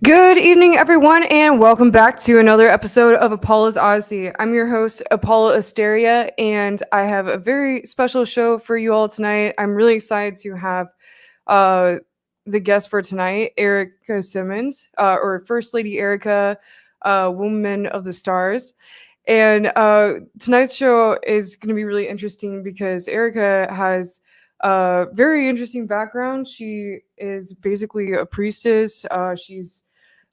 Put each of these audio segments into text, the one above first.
Good evening, everyone, and welcome back to another episode of Apolla's Odyssey. I'm your host, Apolla Asteria, and I have a very special show for you all tonight. I'm really excited to have the guest for tonight, Erika Simmons, or First Lady Erika, Woman of the Stars. And tonight's show is going to be really interesting because Erika has a very interesting background. She is basically a priestess. She's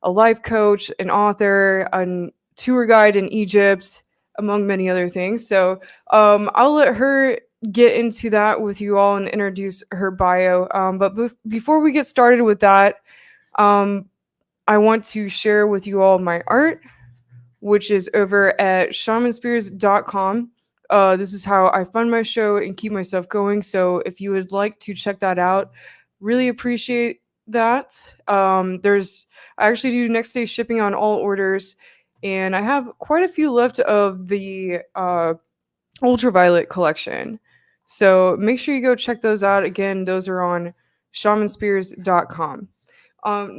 a life coach, an author, a tour guide in Egypt, among many other things. So I'll let her get into that with you all and introduce her bio. But before we get started with that, I want to share with you all my art, which is over at shamanspears.com. This is how I fund my show and keep myself going. So if you would like to check that out, really appreciate that. I actually do next day shipping on all orders, and I have quite a few left of the ultraviolet collection. So make sure you go check those out. Again, those are on shamanspears.com.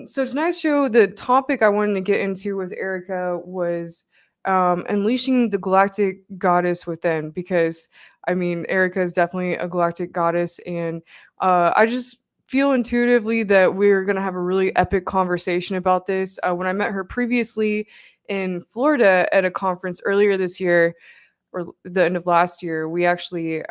So tonight's show, the topic I wanted to get into with Erika was unleashing the Galactic Goddess within, because I mean, Erika is definitely a Galactic Goddess, and I just feel intuitively that we're going to have a really epic conversation about this. When I met her previously in Florida at a conference earlier this year, or the end of last year, we actually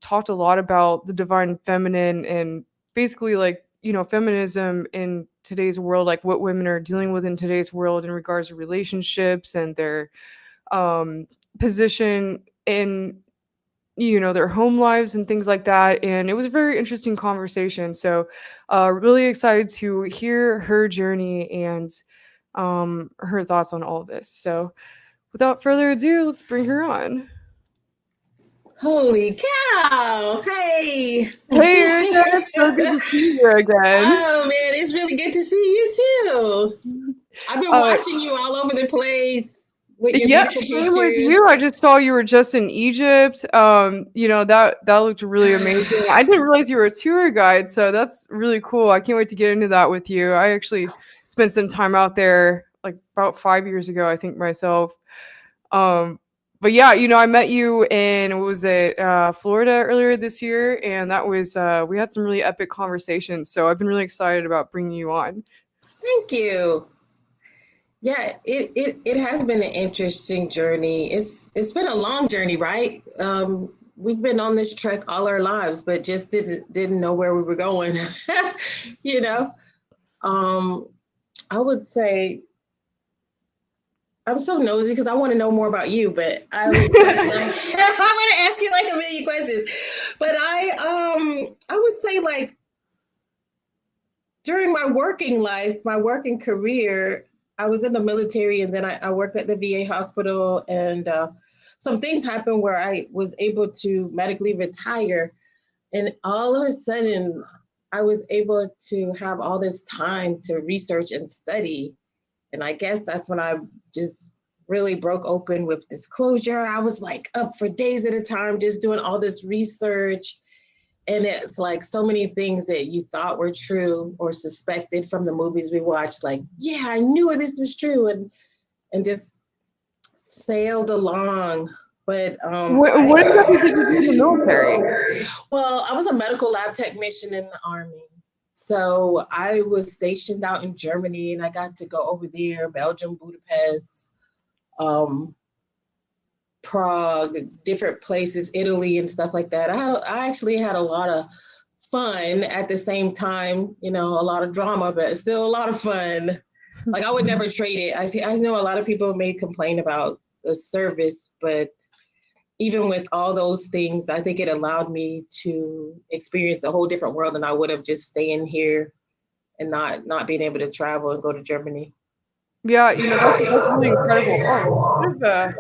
talked a lot about the divine feminine and basically, like, you know, feminism in today's world, like what women are dealing with in today's world in regards to relationships and their position in, you know, their home lives and things like that. And it was a very interesting conversation. So really excited to hear her journey and her thoughts on all of this. So without further ado, let's bring her on. Holy cow! Hey! Hey, Erika, it's so good to see you again. Oh, man, it's really good to see you, too. I've been watching you all over the place. Yeah, same with you. I just saw you were just in Egypt. You know, that looked really amazing. I didn't realize you were a tour guide, so that's really cool. I can't wait to get into that with you. I actually spent some time out there like about 5 years ago, I think, myself. But yeah, you know, I met you in, what was it, Florida earlier this year, and that was we had some really epic conversations. So I've been really excited about bringing you on. Thank you. Yeah, it has been an interesting journey. It's been a long journey, right? We've been on this trek all our lives, but just didn't know where we were going. You know, I would say I'm so nosy because I want to know more about you, but I would say, like, I want to ask you like a million questions. But I would say, like, during my working life, my working career, I was in the military, and then I worked at the VA hospital, and some things happened where I was able to medically retire. And all of a sudden, I was able to have all this time to research and study. And I guess that's when I just really broke open with disclosure. I was like up for days at a time, just doing all this research. And it's like so many things that you thought were true or suspected from the movies we watched, like, yeah, I knew this was true, and just sailed along. But What exactly did you do in the military? well, I was a medical lab technician in the Army. So I was stationed out in Germany, and I got to go over there, Belgium, Budapest, um, Prague, different places, Italy, and stuff like that. I actually had a lot of fun at the same time, you know, a lot of drama, but still a lot of fun. Like I would never trade it. I know a lot of people may complain about the service, but even with all those things, I think it allowed me to experience a whole different world than I would have just staying here and not being able to travel and go to Germany. Yeah, that's really incredible. Oh,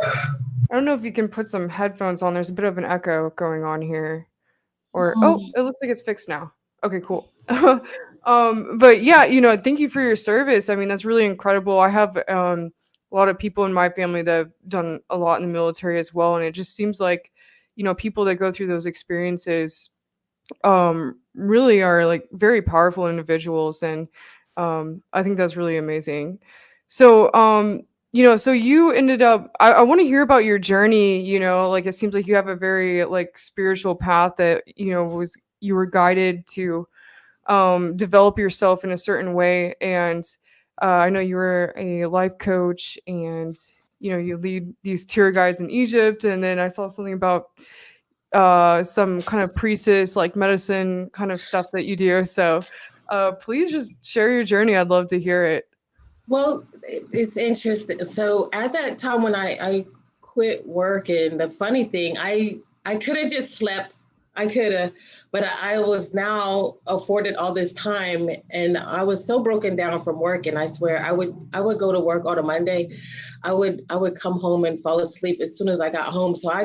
I don't know if you can put some headphones on. There's a bit of an echo going on here. Or it looks like it's fixed now. Okay, cool. But yeah, thank you for your service. I mean, that's really incredible. I have a lot of people in my family that have done a lot in the military as well, and it just seems like, people that go through those experiences really are like very powerful individuals, and I think that's really amazing. So so you ended up, I want to hear about your journey. Like it seems like you have a very like spiritual path that was you were guided to develop yourself in a certain way. And I know you were a life coach, and you lead these tour guides in Egypt, and then I saw something about some kind of priestess like medicine kind of stuff that you do. So please just share your journey. I'd love to hear it. Well, it's interesting. So at that time when I quit working, the funny thing, I could have just slept. I could have, but I was now afforded all this time, and I was so broken down from work. And I swear, I would go to work on a Monday. I would come home and fall asleep as soon as I got home. So I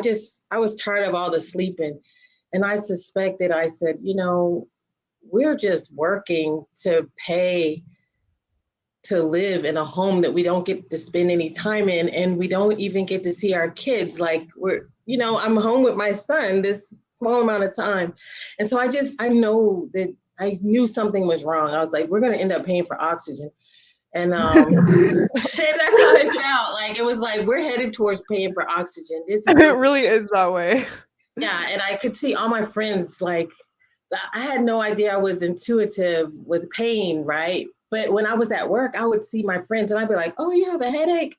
was tired of all the sleeping, and I suspected. I said, we're just working to pay to live in a home that we don't get to spend any time in, and we don't even get to see our kids. Like I'm home with my son this small amount of time. And so I know that I knew something was wrong. I was like, we're going to end up paying for oxygen. And that's how it felt. Like, it was like, we're headed towards paying for oxygen. This is It really is that way. yeah. And I could see all my friends, like, I had no idea I was intuitive with pain, right? But when I was at work, I would see my friends and I'd be like, oh, you have a headache?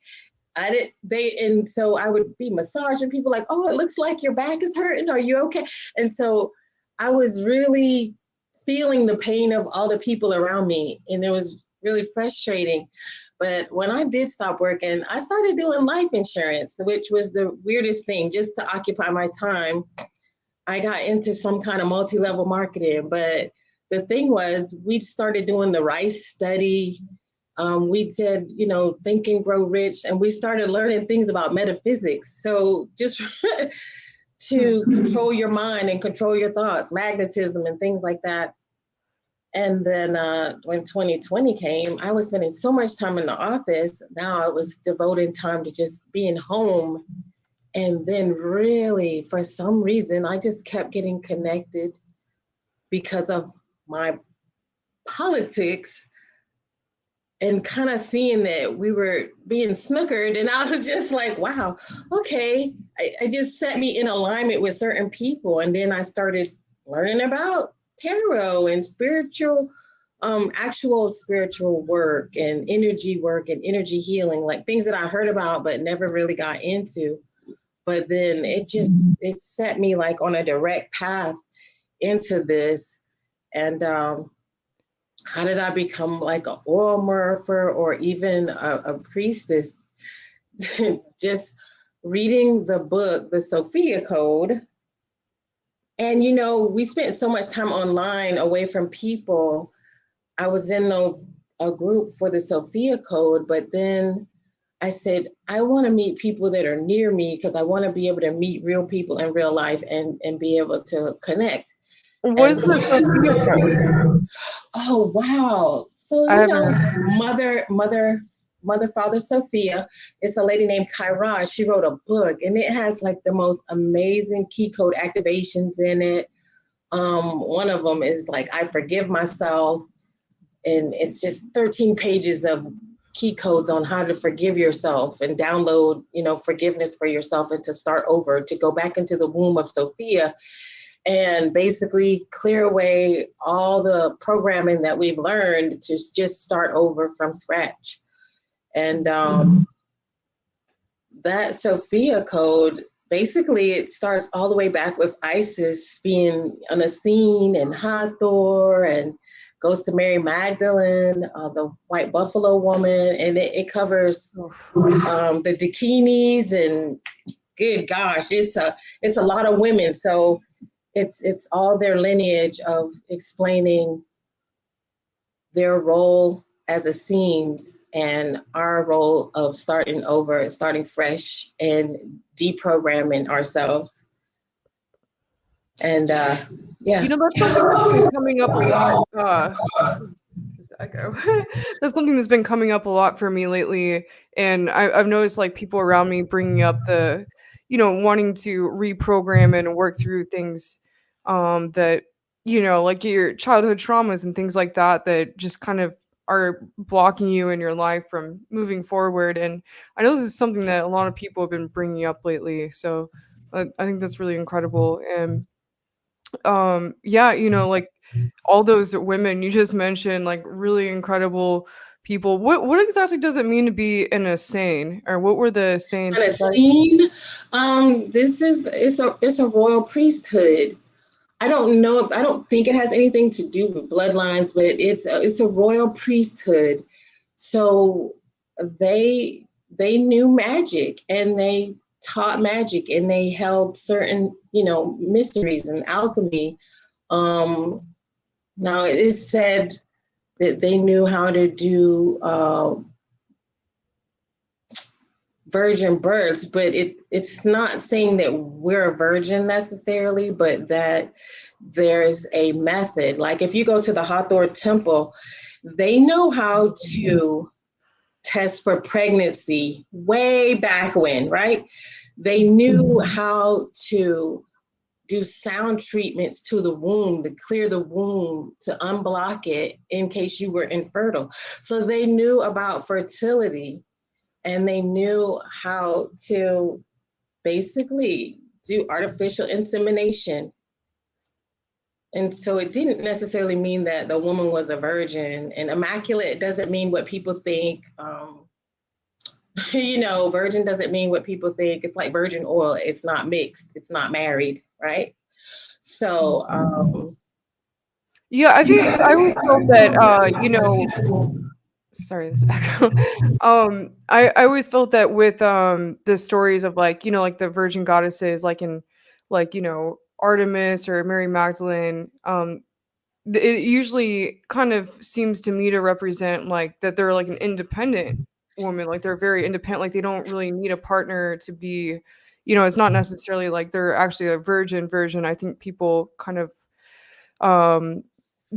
And so I would be massaging people like, oh, it looks like your back is hurting. Are you okay? And so I was really feeling the pain of all the people around me. And it was really frustrating. But when I did stop working, I started doing life insurance, which was the weirdest thing, just to occupy my time. I got into some kind of multi-level marketing, but the thing was, we started doing the RICE study. We did, Think and Grow Rich, and we started learning things about metaphysics. So just to control your mind and control your thoughts, magnetism and things like that. And then when 2020 came, I was spending so much time in the office. Now I was devoting time to just being home. And then really, for some reason, I just kept getting connected because of my politics and kind of seeing that we were being snookered. And I was just like, wow, okay. I just set me in alignment with certain people. And then I started learning about tarot and spiritual, actual spiritual work and energy healing, like things that I heard about, but never really got into. But then it set me like on a direct path into this. And how did I become like an oil myrrhophore or even a priestess? Just reading the book, The Sophia Code. And, we spent so much time online away from people. I was in a group for the Sophia Code, but then I said, I want to meet people that are near me because I want to be able to meet real people in real life and be able to connect. What is the Sophia Code? Oh, wow. So, Mother, Father Sophia, it's a lady named Kyra. She wrote a book and it has like the most amazing key code activations in it. One of them is like, I forgive myself. And it's just 13 pages of key codes on how to forgive yourself and download, forgiveness for yourself and to start over, to go back into the womb of Sophia and basically clear away all the programming that we've learned to just start over from scratch. And that Sophia code, basically it starts all the way back with Isis being on a scene and Hathor, and goes to Mary Magdalene, the white buffalo woman, and it covers the Dakinis, and good gosh, it's a lot of women. So it's all their lineage of explaining their role as Essenes and our role of starting over, starting fresh, and deprogramming ourselves. And yeah. That's something that's been coming up a lot. That's something that's been coming up a lot for me lately, and I've noticed like people around me bringing up the, wanting to reprogram and work through things, that like your childhood traumas and things like that that just kind of are blocking you in your life from moving forward. And I know this is something that a lot of people have been bringing up lately, so I think that's really incredible. And yeah, like all those women you just mentioned, like really incredible people. What exactly does it mean to be an Essene, or what were the Essenes? An Essene, it's a royal priesthood. I don't think it has anything to do with bloodlines, but it's a royal priesthood. So they knew magic, and they taught magic, and they held certain, mysteries and alchemy. Now it is said that they knew how to do virgin births, but it's not saying that we're a virgin necessarily, but that there's a method. Like if you go to the Hathor temple, they know how to test for pregnancy way back when, right? They knew how to do sound treatments to the womb, to clear the womb, to unblock it in case you were infertile. So they knew about fertility, and they knew how to basically do artificial insemination. And so it didn't necessarily mean that the woman was a virgin. And immaculate doesn't mean what people think. Virgin doesn't mean what people think. It's like virgin oil. It's not mixed. It's not married, right? So, yeah, I think I always felt that, sorry, this echo. I always felt that with the stories of like, like the virgin goddesses, like in like, Artemis or Mary Magdalene, it usually kind of seems to me to represent like that they're like an independent woman, like they're very independent, like they don't really need a partner to be, it's not necessarily like they're actually a virgin. I think people kind of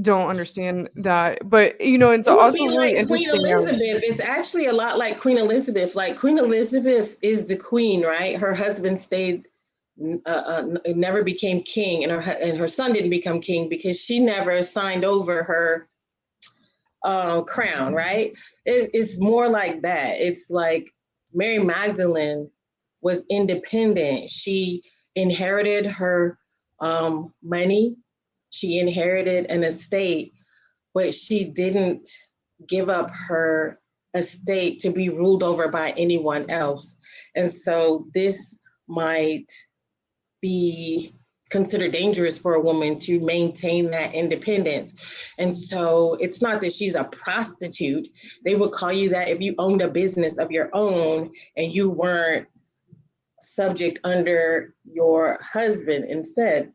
don't understand that, but it's it would also be really like Queen interesting. Elizabeth. It's actually a lot like Queen Elizabeth. Like Queen Elizabeth is the queen, right? Her husband stayed, never became king, and her son didn't become king because she never signed over her crown, right? It's more like that. It's like Mary Magdalene was independent. She inherited her money. She inherited an estate, but she didn't give up her estate to be ruled over by anyone else. And so this might be considered dangerous for a woman to maintain that independence. And so it's not that she's a prostitute. They would call you that if you owned a business of your own and you weren't subject under your husband instead.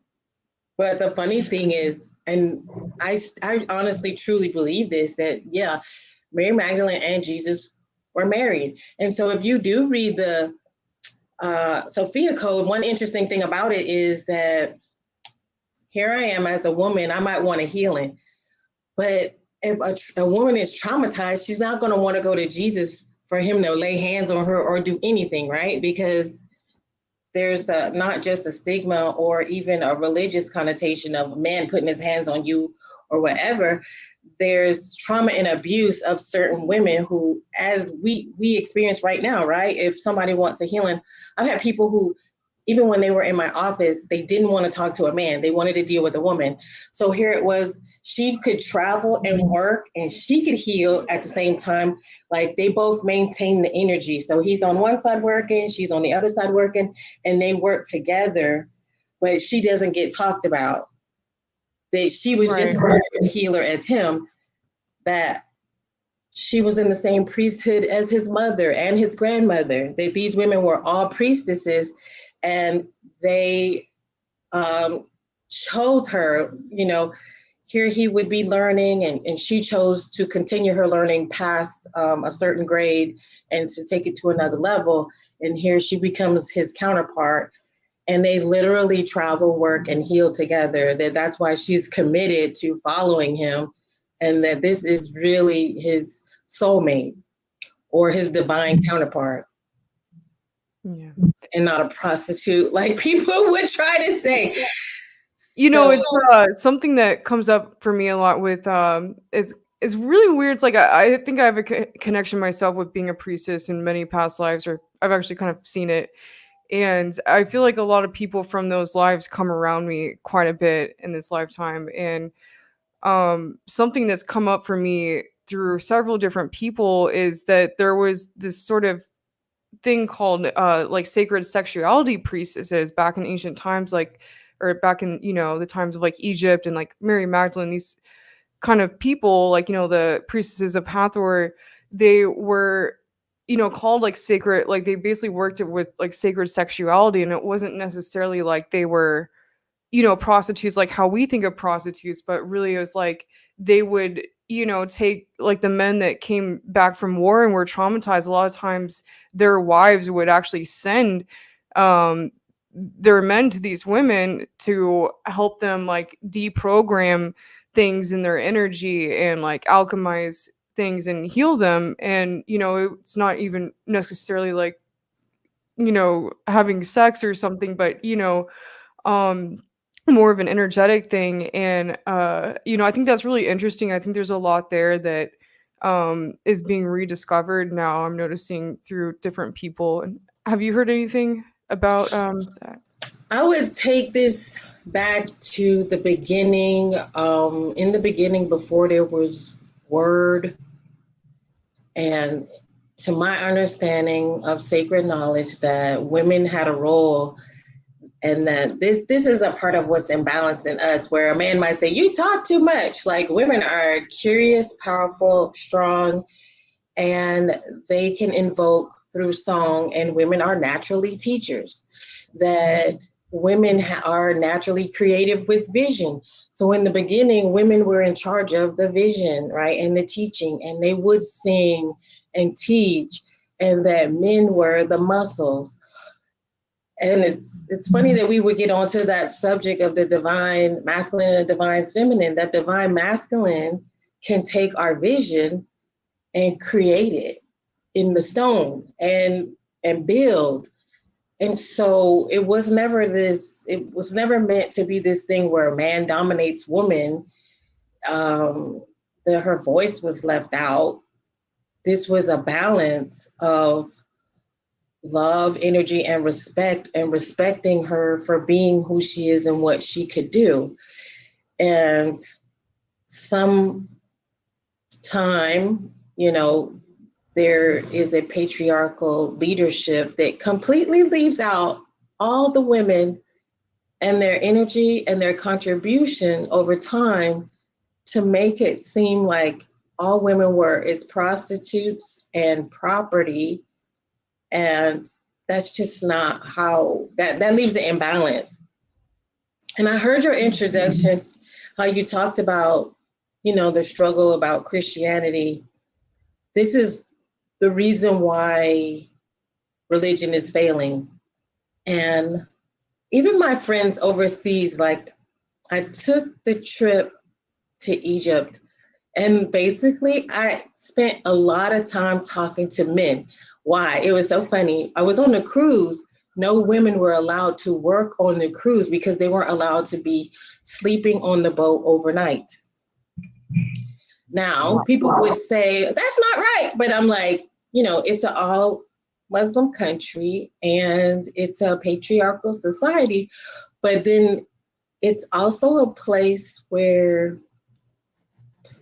But the funny thing is, and I honestly truly believe this, that yeah, Mary Magdalene and Jesus were married. And so if you do read the Sophia Code, one interesting thing about it is that here I am as a woman, I might want a healing. But if a woman is traumatized, she's not going to want to go to Jesus for him to lay hands on her or do anything, right? Because there's not just a stigma or even a religious connotation of a man putting his hands on you or whatever. there's trauma and abuse of certain women who, as we experience right now, right? If somebody wants a healing, I've had people who, even when they were in my office, they didn't want to talk to a man. They wanted to deal with a woman. So here it was, she could travel and work and she could heal at the same time. Like they both maintain the energy. So he's on one side working, she's on the other side working, and they work together, but she doesn't get talked about. That she was just a healer as him, that she was in the same priesthood as his mother and his grandmother, that these women were all priestesses, and they chose her. You know, here he would be learning, and she chose to continue her learning past a certain grade and to take it to another level. And here she becomes his counterpart. And they literally travel, work, and heal together. That's why she's committed to following him, and that this is really his soulmate or his divine counterpart. Yeah. And not a prostitute like people would try to say. You know, it's something that comes up for me a lot with is really weird. It's like I think I have a connection myself with being a priestess in many past lives, or I've actually kind of seen it. And I feel like a lot of people from those lives come around me quite a bit in this lifetime. And something that's come up for me through several different people is that there was this sort of thing called like sacred sexuality priestesses back in ancient times, like, or back in, you know, the times of like Egypt and like Mary Magdalene, these kind of people, like, you know, the priestesses of Hathor, they were, you know, called like sacred, like they basically worked with like sacred sexuality. And it wasn't necessarily like they were, you know, prostitutes like how we think of prostitutes, but really it was like they would, you know, take like the men that came back from war and were traumatized. A lot of times their wives would actually send their men to these women to help them like deprogram things in their energy and like alchemize things and heal them. And, you know, it's not even necessarily like, you know, having sex or something, but, you know, more of an energetic thing. And, you know, I think that's really interesting. I think there's a lot there that is being rediscovered now. I'm noticing through different people. And have you heard anything about that? I would take this back to the beginning. In the beginning, before there was word, and to my understanding of sacred knowledge, that women had a role, and that this is a part of what's imbalanced in us, where a man might say, you talk too much. Like, women are curious, powerful, strong, and they can invoke through song, and women are naturally teachers, that women are naturally creative with vision. So in the beginning, women were in charge of the vision, right, and the teaching, and they would sing and teach, and that men were the muscles. And it's funny that we would get onto that subject of the divine masculine and divine feminine. That divine masculine can take our vision and create it in the stone and build. And so it was never meant to be this thing where a man dominates woman, that her voice was left out. This was a balance of love, energy, and respect, and respecting her for being who she is and what she could do. And some time, you know, there is a patriarchal leadership that completely leaves out all the women and their energy and their contribution over time to make it seem like all women were its prostitutes and property. And that's just not how, that leaves it in balance. And I heard your introduction, how you talked about, you know, the struggle about Christianity. This is the reason why religion is failing. And even my friends overseas, like, I took the trip to Egypt, and basically I spent a lot of time talking to men. Why? It was so funny. I was on a cruise. No women were allowed to work on the cruise because they weren't allowed to be sleeping on the boat overnight. Now, people would say, that's not right. But I'm like, it's an all Muslim country and it's a patriarchal society. But then it's also a place where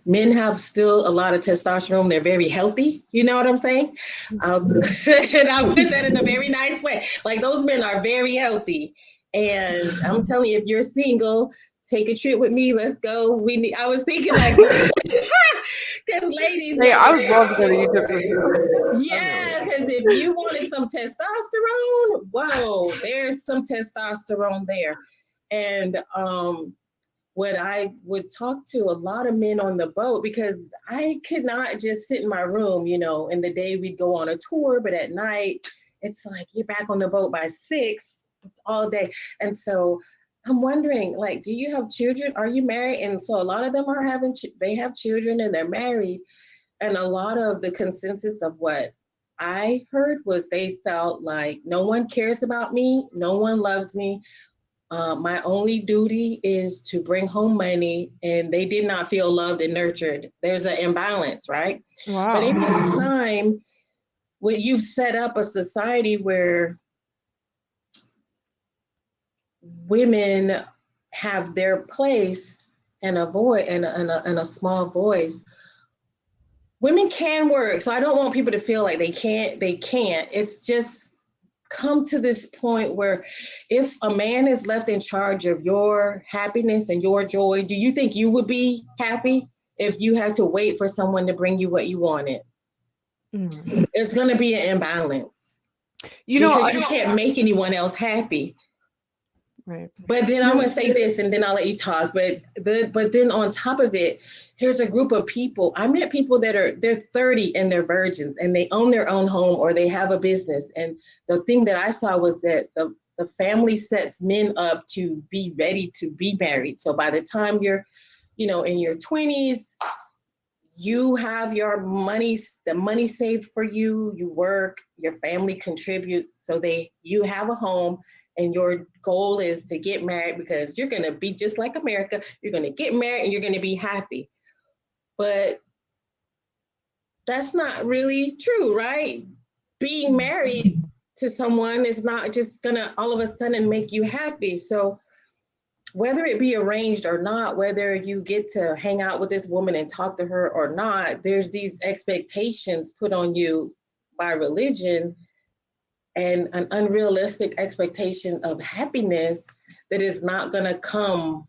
men have still a lot of testosterone. They're very healthy. You know what I'm saying? And I put that in a very nice way. Like, those men are very healthy. And I'm telling you, if you're single, take a trip with me. Let's go. I was thinking like, because ladies. Hey, I would love to go to Egypt with you. Yeah, because if you wanted some testosterone, whoa, there's some testosterone there. And what I would talk to a lot of men on the boat, because I could not just sit in my room, in the day we'd go on a tour, but at night, it's like you're back on the boat by 6, it's all day. And so I'm wondering, like, do you have children? Are you married? And so a lot of them they have children and they're married. And a lot of the consensus of what I heard was they felt like no one cares about me, no one loves me. My only duty is to bring home money, and they did not feel loved and nurtured. There's an imbalance, right? Wow. But any time when you've set up a society where women have their place and a voice and a small voice, women can work. So I don't want people to feel like they can't. It's just come to this point where if a man is left in charge of your happiness and your joy, do you think you would be happy if you had to wait for someone to bring you what you wanted? It's going to be an imbalance. Because you can't make anyone else happy. Right. But then I'm going to say this and then I'll let you talk. But then on top of it, here's a group of people. I met people they're 30 and they're virgins and they own their own home or they have a business. And the thing that I saw was that the family sets men up to be ready to be married. So by the time you're, in your 20s, you have your money, the money saved for you, you work, your family contributes. So you have a home. And your goal is to get married because you're going to be just like America. You're going to get married and you're going to be happy. But that's not really true, right? Being married to someone is not just going to all of a sudden make you happy. So whether it be arranged or not, whether you get to hang out with this woman and talk to her or not, there's these expectations put on you by religion and an unrealistic expectation of happiness that is not going to come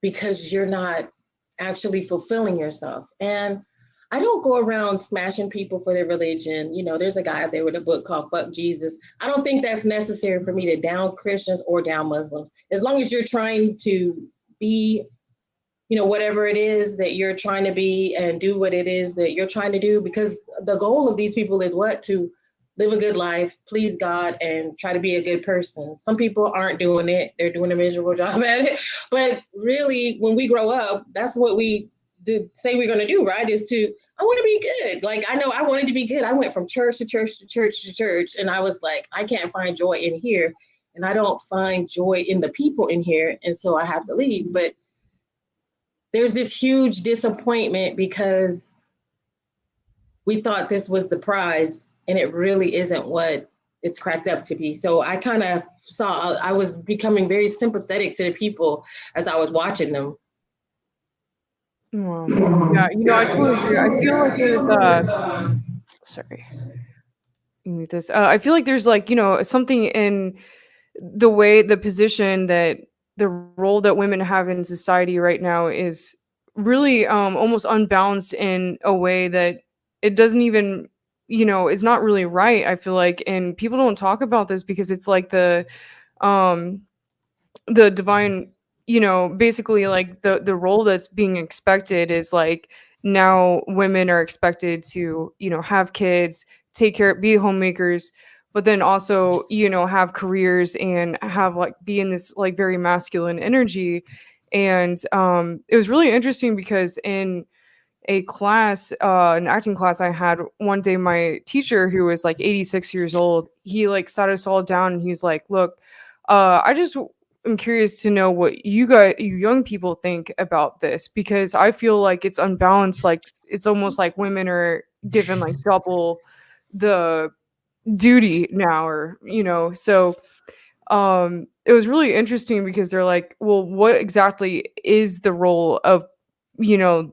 because you're not actually fulfilling yourself. And I don't go around smashing people for their religion. There's a guy out there with a book called Fuck Jesus. I don't think that's necessary for me to down Christians or down Muslims. As long as you're trying to be, whatever it is that you're trying to be and do what it is that you're trying to do, because the goal of these people is what? To live a good life, please God, and try to be a good person. Some people aren't doing it. They're doing a miserable job at it. But really, when we grow up, that's what we say we're going to do, right? I want to be good. Like, I know I wanted to be good. I went from church to church to church to church. And I was like, I can't find joy in here. And I don't find joy in the people in here. And so I have to leave. But there's this huge disappointment because we thought this was the prize. And it really isn't what it's cracked up to be. So I kind of I was becoming very sympathetic to the people as I was watching them. Wow. Yeah, I totally agree. I feel like there's sorry. Mute this. I feel like there's something in the position that the role that women have in society right now is really almost unbalanced in a way that it doesn't even is not really right. I feel like, and people don't talk about this because it's like the divine, basically like the role that's being expected is like now women are expected to have kids, take care, be homemakers, but then also have careers and have like be in this like very masculine energy. And it was really interesting because in a class, an acting class I had one day, my teacher, who was like 86 years old, he like sat us all down and he's like, look, I just am curious to know what you young people think about this, because I feel like it's unbalanced. Like it's almost like women are given like double the duty now, or so it was really interesting because they're like, well, what exactly is the role of you know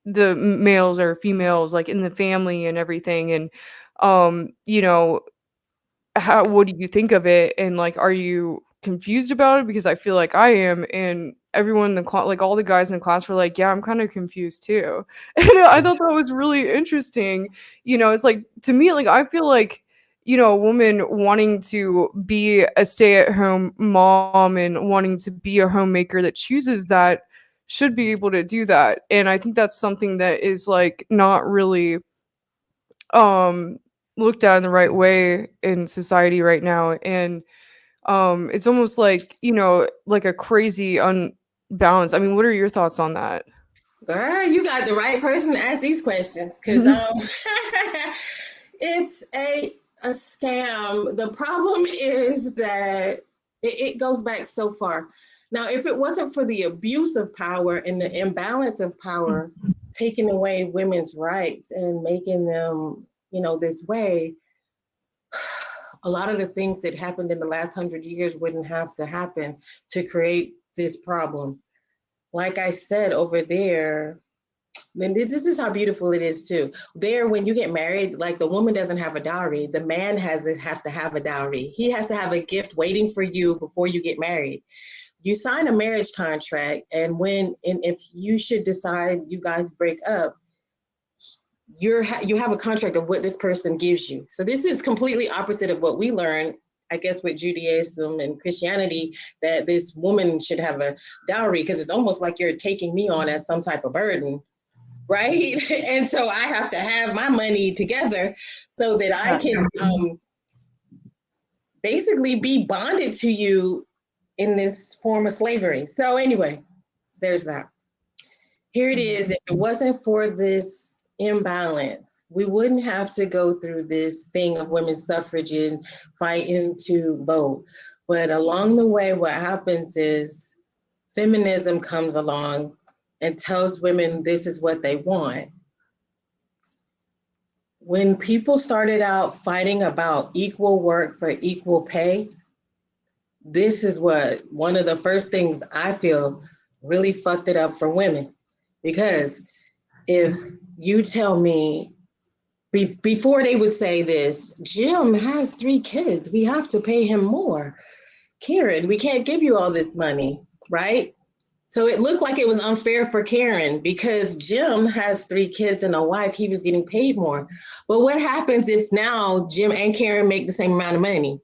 the males or females like in the family and everything, and how what do you think of it, and like are you confused about it? Because I feel like I am, and everyone in the like all the guys in the class were like, yeah, I'm kind of confused too. And I thought that was really interesting. It's like, to me, like I feel like a woman wanting to be a stay-at-home mom and wanting to be a homemaker that chooses that should be able to do that. And I think that's something that is like not really um looked at in the right way in society right now. And it's almost like like a crazy unbalance. I mean, what are your thoughts on that? Girl, you got the right person to ask these questions, because it's a scam. The problem is that it goes back so far. Now, if it wasn't for the abuse of power and the imbalance of power, taking away women's rights and making them, this way, a lot of the things that happened in the last 100 years wouldn't have to happen to create this problem. Like I said, over there, and this is how beautiful it is too. There, when you get married, like the woman doesn't have a dowry, the man have to have a dowry. He has to have a gift waiting for you before you get married. You sign a marriage contract, and if you should decide you guys break up, you have a contract of what this person gives you. So this is completely opposite of what we learn, I guess, with Judaism and Christianity, that this woman should have a dowry, because it's almost like you're taking me on as some type of burden, right? And so I have to have my money together so that I can basically be bonded to you in this form of slavery. So anyway, there's that. Here it is. If it wasn't for this imbalance, we wouldn't have to go through this thing of women's suffrage and fighting to vote. But along the way, what happens is feminism comes along and tells women this is what they want. When people started out fighting about equal work for equal pay, this is one of the first things I feel really fucked it up for women. Because if you tell me, before they would say this, Jim has 3 kids, we have to pay him more. Karen, we can't give you all this money, right? So it looked like it was unfair for Karen because Jim has 3 kids and a wife, he was getting paid more. But what happens if now Jim and Karen make the same amount of money?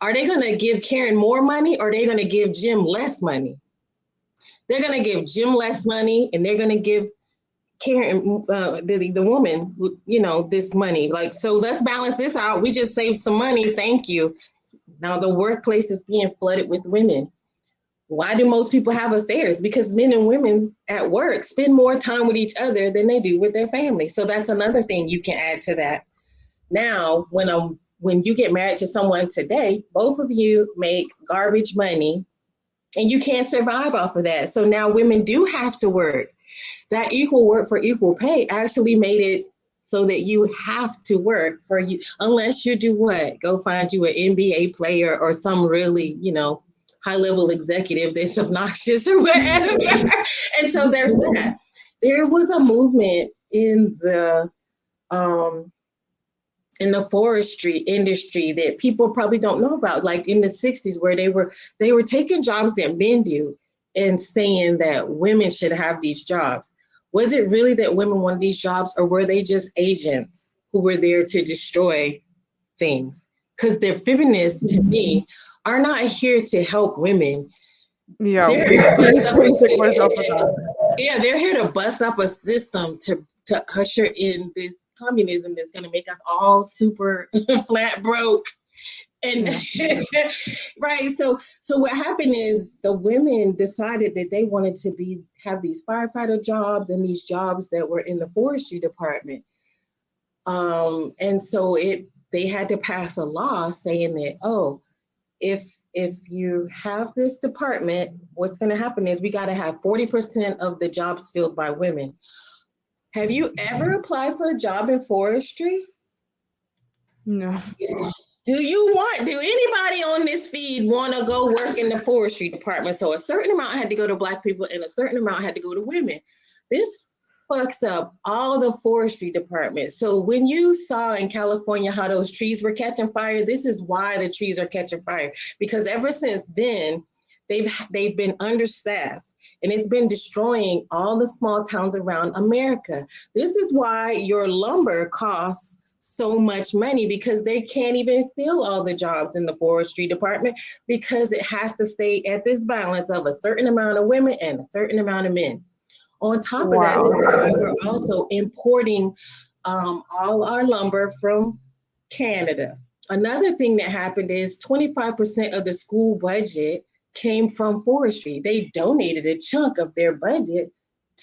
Are they going to give Karen more money, or are they going to give Jim less money? They're going to give Jim less money, and they're going to give Karen, the woman, this money. Like, so let's balance this out. We just saved some money. Thank you. Now the workplace is being flooded with women. Why do most people have affairs? Because men and women at work spend more time with each other than they do with their family. So that's another thing you can add to that. Now, when you get married to someone today, both of you make garbage money and you can't survive off of that. So now women do have to work. That equal work for equal pay actually made it so that you have to work for you, unless you do what? Go find you an NBA player or some really, high-level executive that's obnoxious or whatever. And so there's that. There was a movement in the forestry industry that people probably don't know about, like in the 60s, where they were taking jobs that men do and saying that women should have these jobs. Was it really that women wanted these jobs, or were they just agents who were there to destroy things? Because the feminists, to me, are not here to help women. Yeah, they're here to bust up a system to usher in this communism that's going to make us all super flat broke. And right. So what happened is the women decided that they wanted to have these firefighter jobs and these jobs that were in the Forestry Department. And so they had to pass a law saying that, if you have this department, what's going to happen is we got to have 40% of the jobs filled by women. Have you ever applied for a job in forestry? No. Do anybody on this feed want to go work in the forestry department? So a certain amount had to go to Black people and a certain amount had to go to women. This fucks up all the forestry departments. So when you saw in California how those trees were catching fire, this is why the trees are catching fire. Because ever since then, they've been understaffed and it's been destroying all the small towns around America. This is why your lumber costs so much money, because they can't even fill all the jobs in the forestry department because it has to stay at this balance of a certain amount of women and a certain amount of men. On top of that, this is why we're also importing all our lumber from Canada. Another thing that happened is 25% of the school budget came from forestry. They donated a chunk of their budget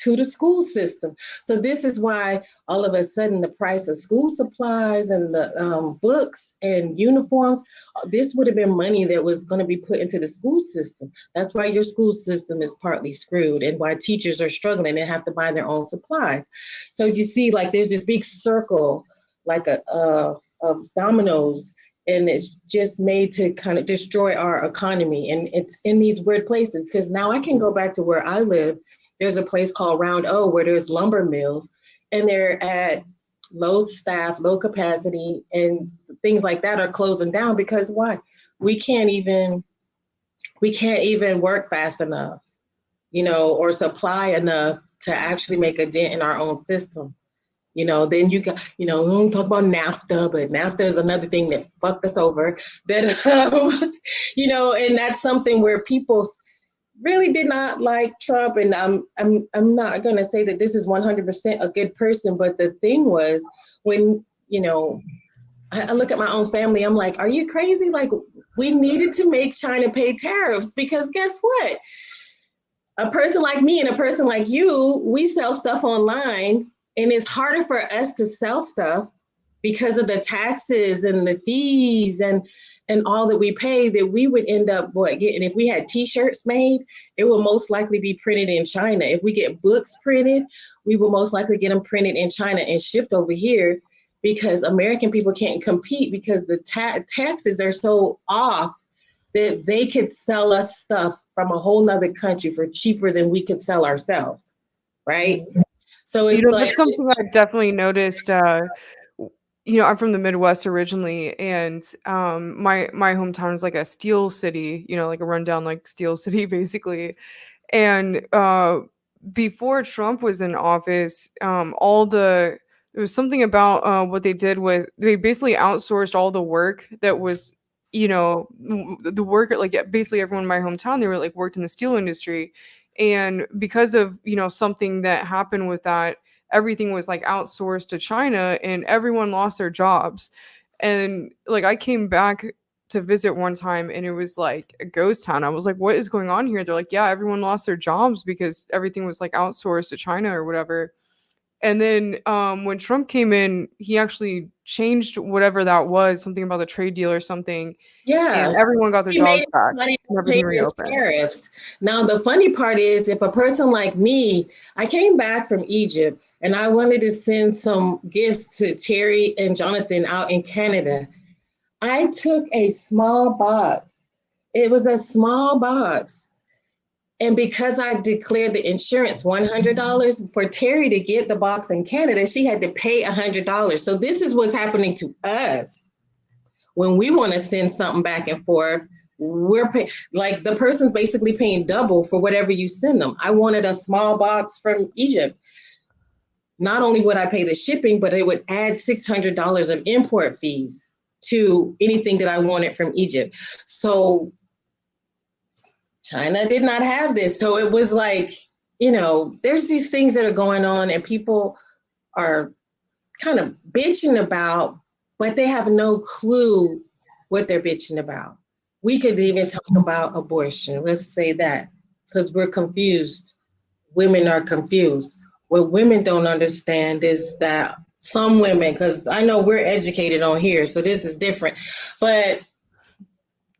to the school system. So this is why all of a sudden the price of school supplies and the books and uniforms, this would have been money that was going to be put into the school system. That's why your school system is partly screwed and why teachers are struggling and have to buy their own supplies. So you see, like there's this big circle, like of dominoes, and it's just made to kind of destroy our economy. And it's in these weird places, because now I can go back to where I live. There's a place called Round O where there's lumber mills, and they're at low staff, low capacity, and things like that are closing down because why? We can't even work fast enough, or supply enough to actually make a dent in our own system. Then you got, we don't talk about NAFTA, but NAFTA is another thing that fucked us over. That, and that's something where people really did not like Trump, and I'm not gonna say that this is 100% a good person, but the thing was when I look at my own family, I'm like, are you crazy? Like, we needed to make China pay tariffs because guess what? A person like me and a person like you, we sell stuff online, and it's harder for us to sell stuff because of the taxes and the fees and all that we pay, that we would end up getting. If we had t-shirts made, it will most likely be printed in China. If we get books printed, we will most likely get them printed in China and shipped over here, because American people can't compete because the taxes are so off that they could sell us stuff from a whole nother country for cheaper than we could sell ourselves, right? So it's like, that's something I've definitely noticed. I'm from the Midwest originally, and my hometown is like a steel city, like a rundown like steel city basically. And before Trump was in office, there was something about what they did with, they basically outsourced all the work that was, the work, like basically everyone in my hometown, they were like worked in the steel industry. And because of, something that happened with that, everything was like outsourced to China and everyone lost their jobs. And like I came back to visit one time and it was like a ghost town. I was like, what is going on here? They're like, yeah, everyone lost their jobs because everything was like outsourced to China or whatever. And then when Trump came in, he actually changed whatever that was, something about the trade deal or something. yeah, And everyone got their he jobs made back. everybody And pay everything their reopened. tariffs. Now, the funny part is, if a person like me, I came back from Egypt and I wanted to send some gifts to Terry and Jonathan out in Canada. I took a small box. It was a small box. And because I declared the insurance $100 for Terry to get the box in Canada, she had to pay $100. So this is what's happening to us. When we want to send something back and forth, we're paying, like the person's basically paying double for whatever you send them. I wanted a small box from Egypt. Not only would I pay the shipping, but it would add $600 of import fees to anything that I wanted from Egypt. So China did not have this. So it was like, there's these things that are going on and people are kind of bitching about, but they have no clue what they're bitching about. We could even talk about abortion. Let's say that, because we're confused. Women are confused. What women don't understand is that some women, because I know we're educated on here, so this is different, but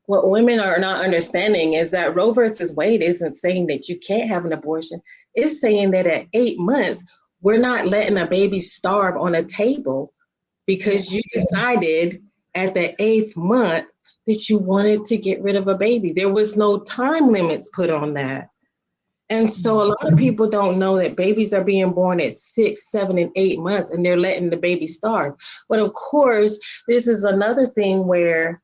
what women are not understanding is that Roe versus Wade isn't saying that you can't have an abortion. It's saying that at 8 months, we're not letting a baby starve on a table because you decided at the 8th month that you wanted to get rid of a baby. There was no time limits put on that. And so a lot of people don't know that babies are being born at 6, 7, and 8 months, and they're letting the baby starve. But of course, this is another thing where,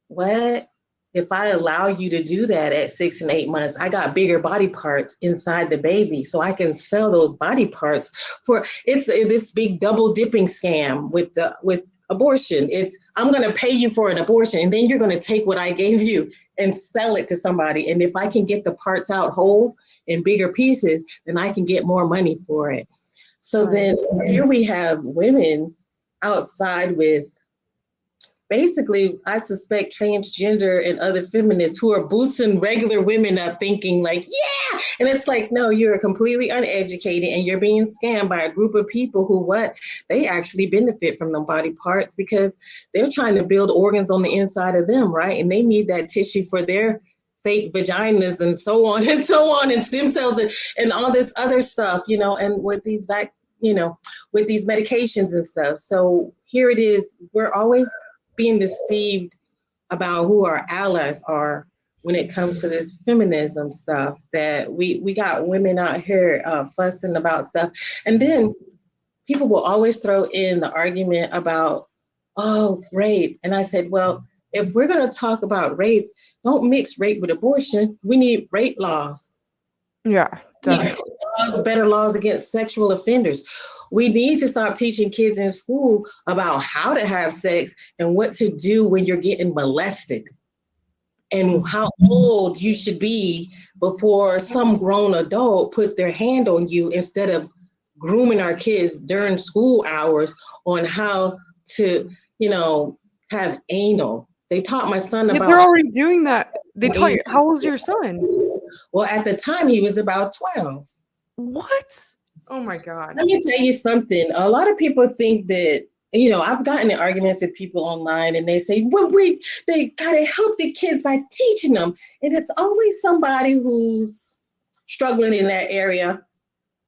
what? If I allow you to do that at 6 and 8 months, I got bigger body parts inside the baby, so I can sell those body parts for. It's this big double dipping scam with abortion. It's, I'm going to pay you for an abortion, and then you're going to take what I gave you and sell it to somebody. And if I can get the parts out whole in bigger pieces, then I can get more money for it. So then here we have women outside with, basically, I suspect transgender and other feminists who are boosting regular women up thinking like, yeah. And it's like, no, you're completely uneducated and you're being scammed by a group of people who they actually benefit from them body parts because they're trying to build organs on the inside of them, right? And they need that tissue for their fake vaginas and so on and so on, and stem cells and all this other stuff, and with these with these medications and stuff. So here it is. We're always being deceived about who our allies are when it comes to this feminism stuff, that we got women out here fussing about stuff. And then people will always throw in the argument about, oh, rape. And I said, well, if we're going to talk about rape, don't mix rape with abortion. We need rape laws. Yeah, definitely. Better laws against sexual offenders. We need to stop teaching kids in school about how to have sex and what to do when you're getting molested and how old you should be before some grown adult puts their hand on you, instead of grooming our kids during school hours on how to, have anal. They taught my son about. They're already doing that. They taught you. How old's your son? Well, at the time he was about 12. What? Oh my God. Let me tell you something. A lot of people think that, I've gotten in arguments with people online and they say, well, they gotta help the kids by teaching them. And it's always somebody who's struggling in that area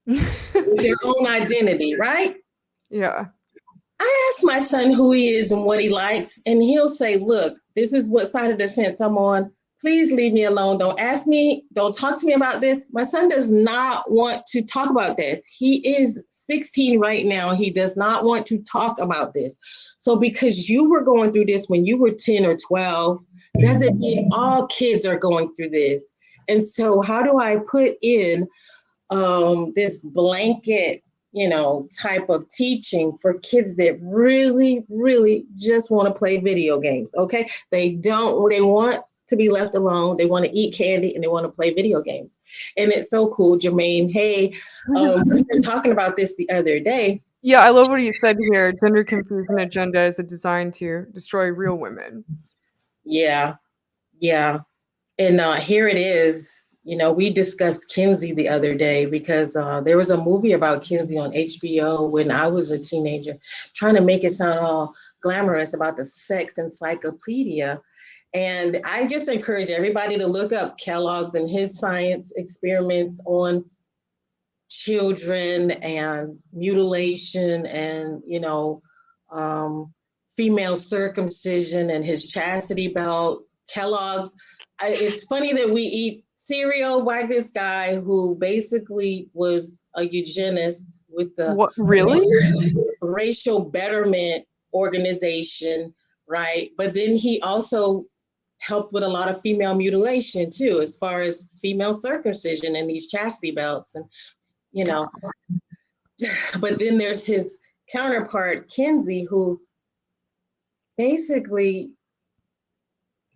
with their own identity, right? Yeah. I ask my son who he is and what he likes, and he'll say, look, this is what side of the fence I'm on. Please leave me alone. Don't ask me. Don't talk to me about this. My son does not want to talk about this. He is 16 right now. He does not want to talk about this. So because you were going through this when you were 10 or 12, doesn't mean all kids are going through this. And so how do I put in this blanket, type of teaching for kids that really, really just want to play video games? Okay. They want to be left alone. They want to eat candy and they want to play video games. And it's so cool, Jermaine. Hey, we were talking about this the other day. Yeah, I love what you said here. Gender confusion agenda is designed to destroy real women. Yeah. And here it is. We discussed Kinsey the other day because there was a movie about Kinsey on HBO when I was a teenager, trying to make it sound all glamorous about the sex encyclopedia. And I just encourage everybody to look up Kellogg's and his science experiments on children and mutilation and, female circumcision and his chastity belt. Kellogg's. It's funny that we eat cereal by this guy who basically was a eugenist with the What, really? racial betterment organization, right? But then he also helped with a lot of female mutilation too, as far as female circumcision and these chastity belts, and But then there's his counterpart, Kinsey, who basically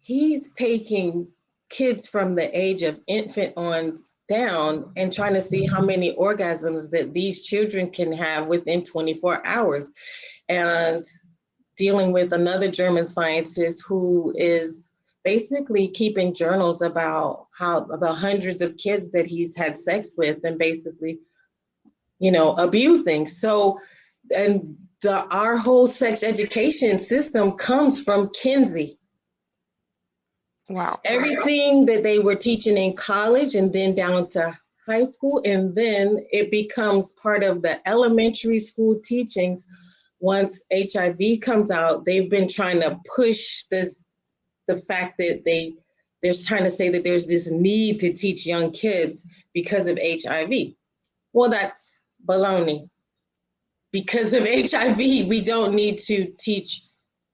he's taking kids from the age of infant on down and trying to see how many orgasms that these children can have within 24 hours. And dealing with another German scientist who is basically keeping journals about how the hundreds of kids that he's had sex with and basically, abusing. So, and our whole sex education system comes from Kinsey. Wow. Everything that they were teaching in college and then down to high school, and then it becomes part of the elementary school teachings. Once HIV comes out, they've been trying to push the fact that they're trying to say that there's this need to teach young kids because of HIV. Well, that's baloney. Because of HIV, we don't need to teach.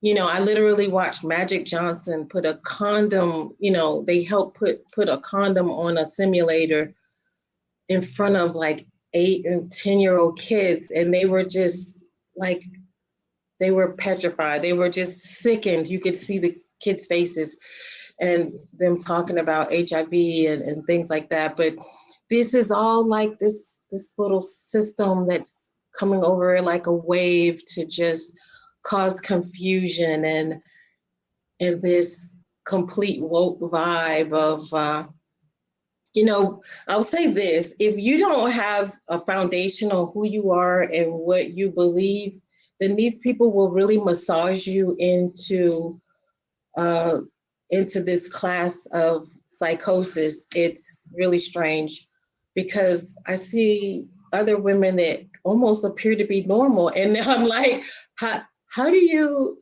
I literally watched Magic Johnson put a condom, they helped put a condom on a simulator in front of like 8 and 10-year-old kids. And they were just like, they were petrified. They were just sickened. You could see the kids' faces and them talking about HIV and things like that. But this is all like this little system that's coming over like a wave to just cause confusion and this complete woke vibe of I'll say this: if you don't have a foundation on who you are and what you believe, then these people will really massage you into this class of psychosis. It's really strange because I see other women that almost appear to be normal. And I'm like, how do you,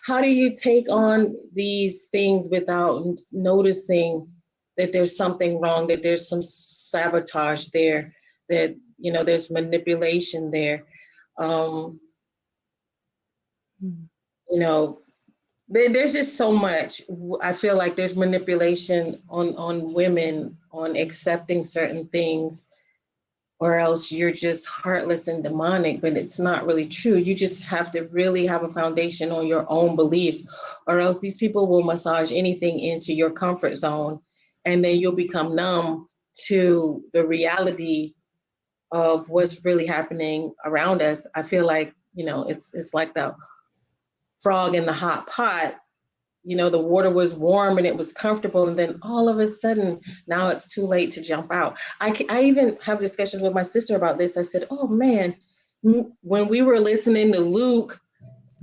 how do you take on these things without noticing that there's something wrong, that there's some sabotage there, that, there's manipulation there. You know, there's just so much. I feel like there's manipulation on women on accepting certain things, or else you're just heartless and demonic, but it's not really true. You just have to really have a foundation on your own beliefs, or else these people will massage anything into your comfort zone, and then you'll become numb to the reality of what's really happening around us. I feel like, it's like the frog in the hot pot. The water was warm and it was comfortable, and then all of a sudden now it's too late to jump out. I even have discussions with my sister about this. I said, oh man, when we were listening to Luke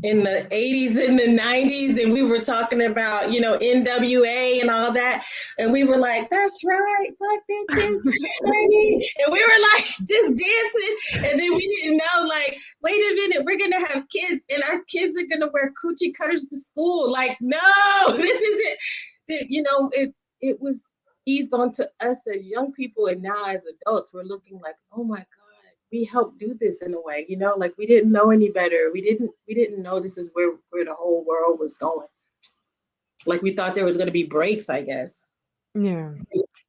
in the 80s and the 90s, and we were talking about, NWA and all that, and we were like, that's right, black bitches, and we were like just dancing, and then we didn't know, like, wait a minute, we're gonna have kids and our kids are gonna wear coochie cutters to school. Like, no, this isn't it was eased onto us as young people, and now as adults we're looking like, oh my god, we helped do this in a way, like we didn't know any better. We didn't know this is where the whole world was going. Like we thought there was going to be breaks, I guess. Yeah.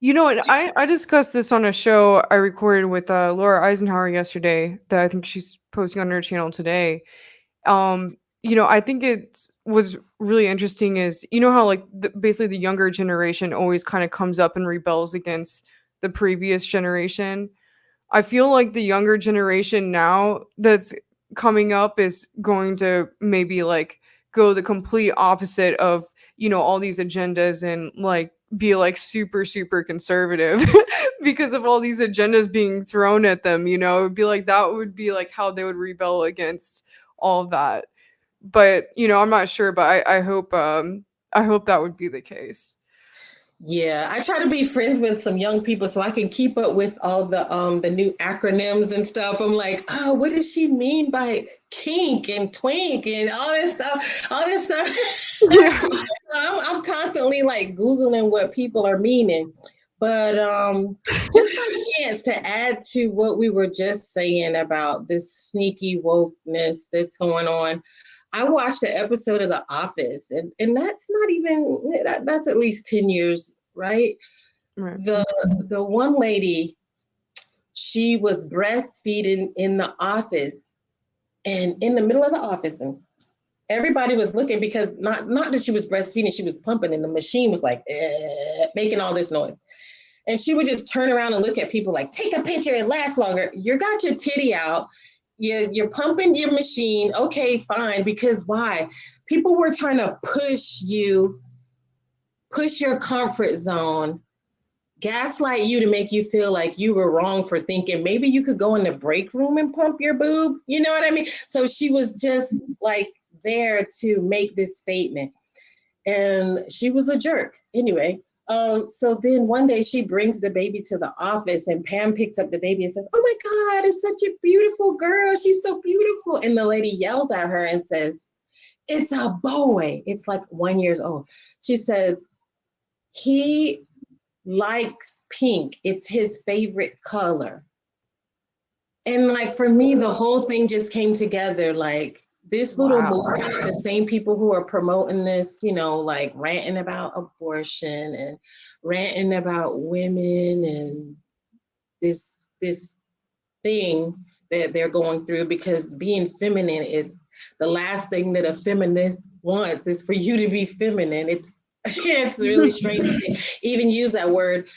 You know what? I discussed this on a show I recorded with Laura Eisenhower yesterday that I think she's posting on her channel today. I think it was really interesting is, how like basically the younger generation always kind of comes up and rebels against the previous generation. I feel like the younger generation now that's coming up is going to maybe like go the complete opposite of, all these agendas and like be like super, super conservative because of all these agendas being thrown at them, it would be like that would be like how they would rebel against all of that. But, I'm not sure, but I hope that would be the case. Yeah, I try to be friends with some young people so I can keep up with all the new acronyms and stuff. I'm like, oh, what does she mean by kink and twink and all this stuff? Yeah. I'm constantly like Googling what people are meaning. But just a chance to add to what we were just saying about this sneaky wokeness that's going on. I watched an episode of The Office, and that's not even, that's at least 10 years, right? Right. The one lady, she was breastfeeding in the office, and in the middle of the office, and everybody was looking because not that she was breastfeeding, she was pumping, and the machine was like making all this noise. And she would just turn around and look at people like, take a picture, it lasts longer. You got your titty out. You're pumping your machine. Okay, fine. Because why? People were trying to push your comfort zone, gaslight you to make you feel like you were wrong for thinking maybe you could go in the break room and pump your boob. You know what I mean? So she was just like there to make this statement. and she was a jerk. Anyway, so then one day she brings the baby to the office, and Pam picks up the baby and says, "Oh my God, it's such a beautiful girl. She's so beautiful." And the lady yells at her and says, "It's a boy." It's like 1 year old. She says, "He likes pink. It's his favorite color." And like for me, the whole thing just came together. Like this little movement, the same people who are promoting this, like ranting about abortion and ranting about women and this thing that they're going through, because being feminine is the last thing that a feminist wants, is for you to be feminine. It's really strange to even use that word.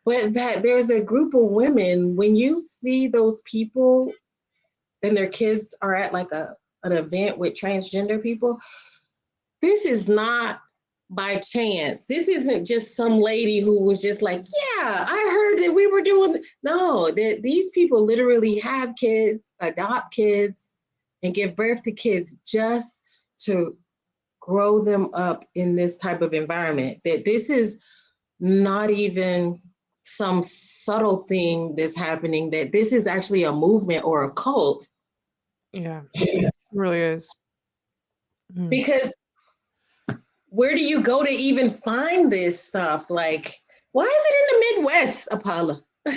But that there's a group of women, when you see those people and their kids are at like an event with transgender people, this is not by chance. This isn't just some lady who was just like, "Yeah, I heard that we were doing." No, these people literally have kids, adopt kids, and give birth to kids just to grow them up in this type of environment. That this is not even some subtle thing that's happening, that this is actually a movement or a cult. Yeah, it really is. Because where do you go to even find this stuff? Like, why is it in the Midwest, Apolla? Like,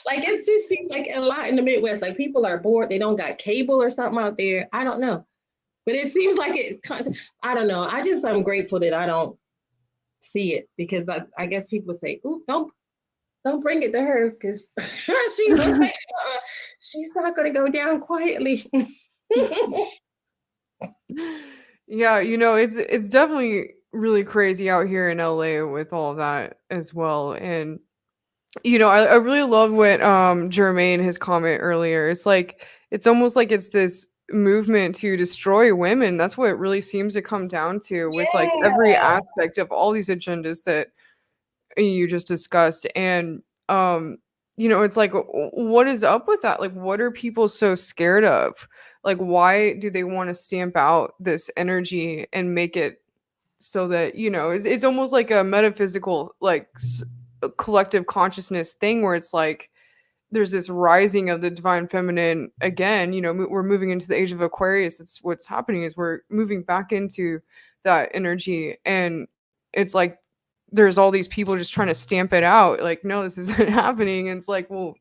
it just seems like a lot in the Midwest. Like, people are bored. They don't got cable or something out there. I don't know. But it seems like it's, I don't know. I'm grateful that I don't see it, because I guess people say, "Ooh, don't bring it to her, because she's not going to go down quietly." Yeah, it's definitely really crazy out here in LA with all of that as well. And I really love what Jermaine, his comment earlier. It's like it's almost like it's this movement to destroy women. That's what it really seems to come down to, with like every aspect of all these agendas that you just discussed. And it's like, what is up with that? Like, what are people so scared of? Like, why do they want to stamp out this energy and make it so that it's almost like a metaphysical, like a collective consciousness thing, where it's like there's this rising of the divine feminine again. We're moving into the age of Aquarius. It's what's happening is we're moving back into that energy, and it's like there's all these people just trying to stamp it out, like, no, this isn't happening. And it's like, well,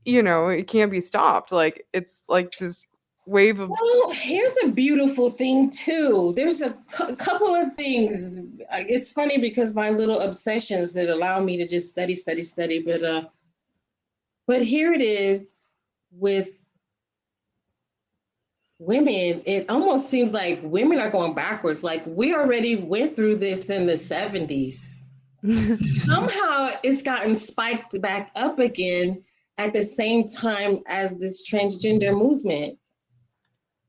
it can't be stopped. Like, it's like this wave of. Well, here's a beautiful thing too. There's a couple of things. It's funny because my little obsessions that allow me to just study, but here it is with women. It almost seems like women are going backwards. Like, we already went through this in the 70s. Somehow it's gotten spiked back up again at the same time as this transgender movement.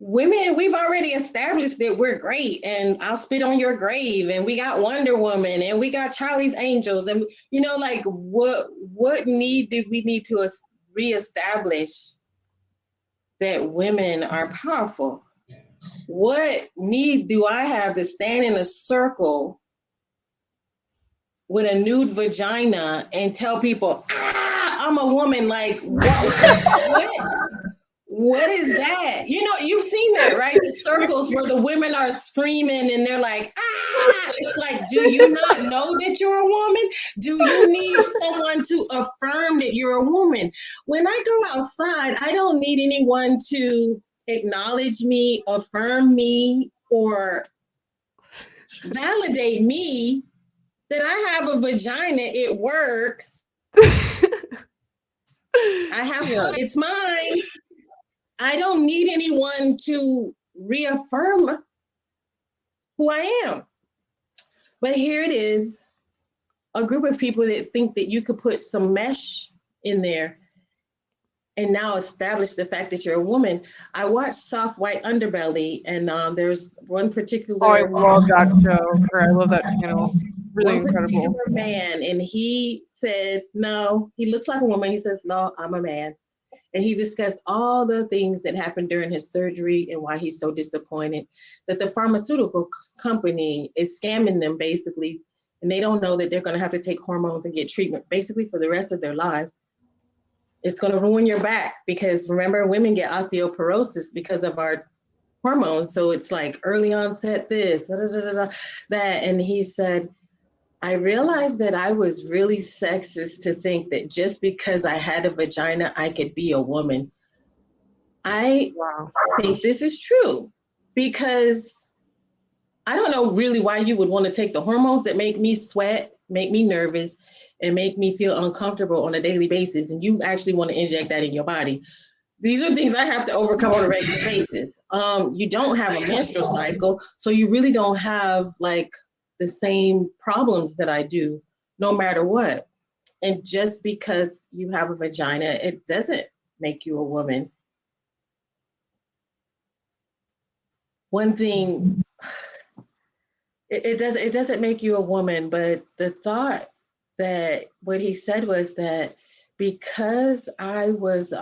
Women, we've already established that we're great, and I'll spit on your grave, and we got Wonder Woman, and we got Charlie's Angels, and like, what need did we need to reestablish that women are powerful? What need do I have to stand in a circle with a nude vagina and tell people, I'm a woman? Like, what is that? You've seen that, right? The circles where the women are screaming and they're like, It's like, do you not know that you're a woman? Do you need someone to affirm that you're a woman? When I go outside, I don't need anyone to acknowledge me, affirm me, or validate me that I have a vagina. It works. I have one. It's mine. I don't need anyone to reaffirm who I am. But here it is, a group of people that think that you could put some mesh in there and now establish the fact that you're a woman. I watched Soft White Underbelly, and there's one particular. Oh, I love that show. Or I love that channel. Really incredible. Particular man, and he said, no, he looks like a woman. He says, no, I'm a man. And he discussed all the things that happened during his surgery and why he's so disappointed that the pharmaceutical company is scamming them basically. And they don't know that they're going to have to take hormones and get treatment basically for the rest of their lives. It's going to ruin your back because remember, women get osteoporosis because of our hormones. So it's like early onset this, that. And he said, I realized that I was really sexist to think that just because I had a vagina, I could be a woman. I think this is true because I don't know really why you would want to take the hormones that make me sweat, make me nervous, and make me feel uncomfortable on a daily basis. And you actually want to inject that in your body. These are things I have to overcome on a regular basis. You don't have a menstrual cycle, so you really don't have like the same problems that I do, no matter what. And just because you have a vagina, it doesn't make you a woman. One thing, it doesn't make you a woman, but the thought that what he said was that because I was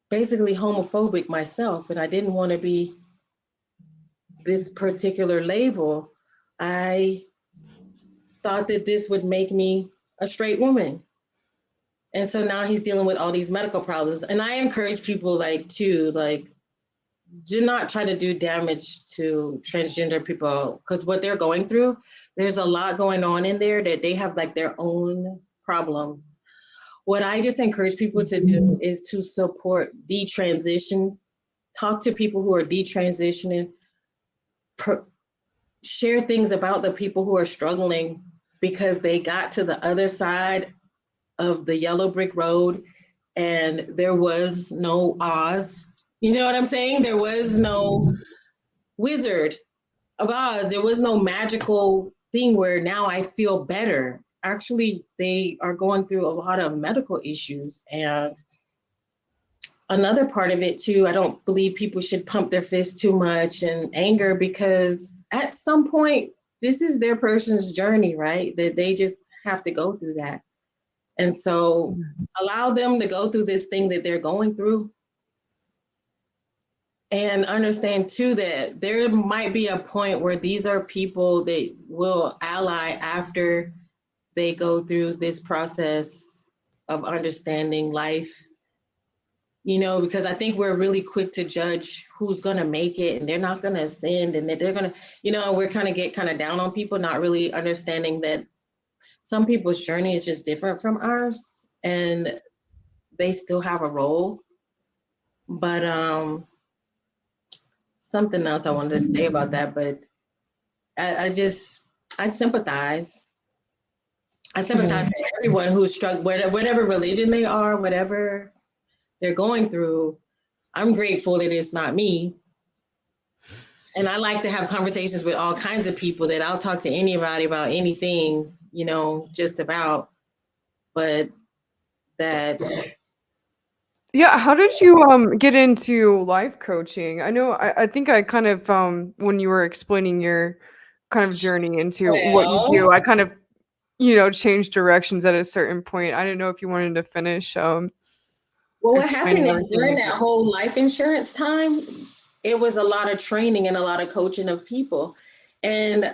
basically homophobic myself and I didn't want to be this particular label, I thought that this would make me a straight woman. And so now he's dealing with all these medical problems. And I encourage people do not try to do damage to transgender people because what they're going through, there's a lot going on in there that they have like their own problems. What I just encourage people to do is to support detransition, talk to people who are detransitioning, share things about the people who are struggling because they got to the other side of the yellow brick road and there was no Oz. You know what I'm saying? There was no Wizard of Oz. There was no magical thing where now I feel better. Actually, they are going through a lot of medical issues. And another part of it too, I don't believe people should pump their fist too much and anger because at some point, this is their person's journey, right? That they just have to go through that. And so allow them to go through this thing that they're going through. And understand too that there might be a point where these are people that will ally after they go through this process of understanding life, you know, because I think we're really quick to judge who's going to make it and they're not going to ascend and that they're going to, you know, we're kind of down on people, not really understanding that some people's journey is just different from ours and they still have a role. But something else I wanted to say about that, but I sympathize. I sympathize with everyone who's struck, whatever religion they are, whatever they're going through. I'm grateful that it's not me. And I like to have conversations with all kinds of people that I'll talk to anybody about anything, you know, just about. But that. Yeah, how did you get into life coaching? I know I think I kind of when you were explaining your kind of journey into what you do, I kind of changed directions at a certain point. I didn't know if you wanted to finish well, what happened is during that do. whole life insurance time, it was a lot of training and a lot of coaching of people. And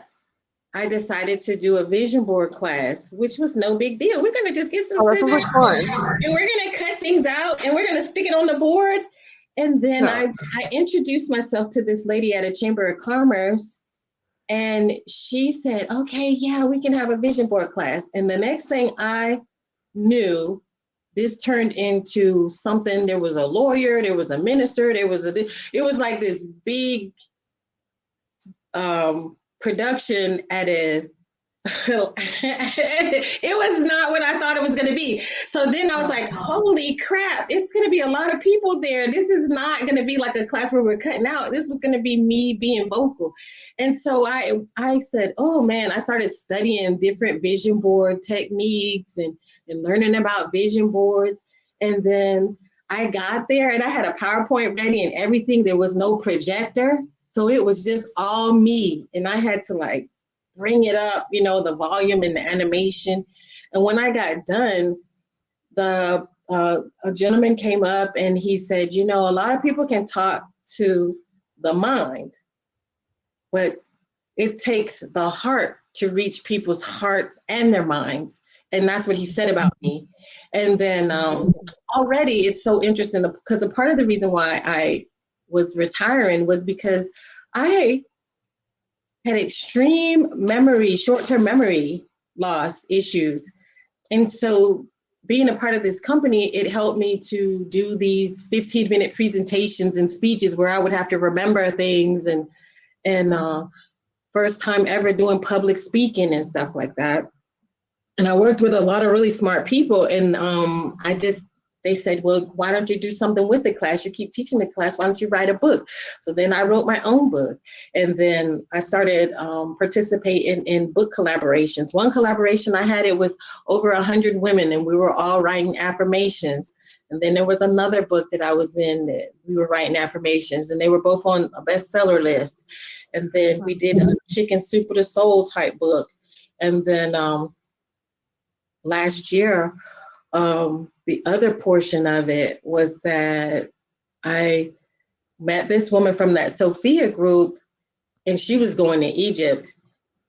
I decided to do a vision board class, which was no big deal. We're going to just get some scissors and we're going to cut things out and we're going to stick it on the board. And then I introduced myself to this lady at a Chamber of Commerce. And she said, okay, yeah, we can have a vision board class. And the next thing I knew, this turned into something. There was a lawyer, there was a minister, it was like this big production at a it was not what I thought it was going to be. So then I was like, holy crap, it's going to be a lot of people there. This is not going to be like a class where we're cutting out. This was going to be me being vocal. And so I said, oh man, I started studying different vision board techniques and learning about vision boards. And then I got there and I had a PowerPoint ready and everything. There was no projector. So it was just all me. And I had to like bring it up, you know, the volume and the animation. And when I got done, the a gentleman came up and he said, you know, a lot of people can talk to the mind, but it takes the heart to reach people's hearts and their minds. And that's what he said about me. And then already it's so interesting because a part of the reason why I was retiring was because I had extreme memory, short-term memory loss issues. And so being a part of this company, it helped me to do these 15-minute presentations and speeches where I would have to remember things and first time ever doing public speaking and stuff like that. And I worked with a lot of really smart people. And they said, well, why don't you do something with the class? You keep teaching the class. Why don't you write a book? So then I wrote my own book. And then I started participating in book collaborations. One collaboration I had, it was over 100 women and we were all writing affirmations. And then there was another book that I was in that we were writing affirmations and they were both on a bestseller list. And then we did a chicken soup with a soul type book. And then last year, the other portion of it was that I met this woman from that Sophia group and she was going to Egypt.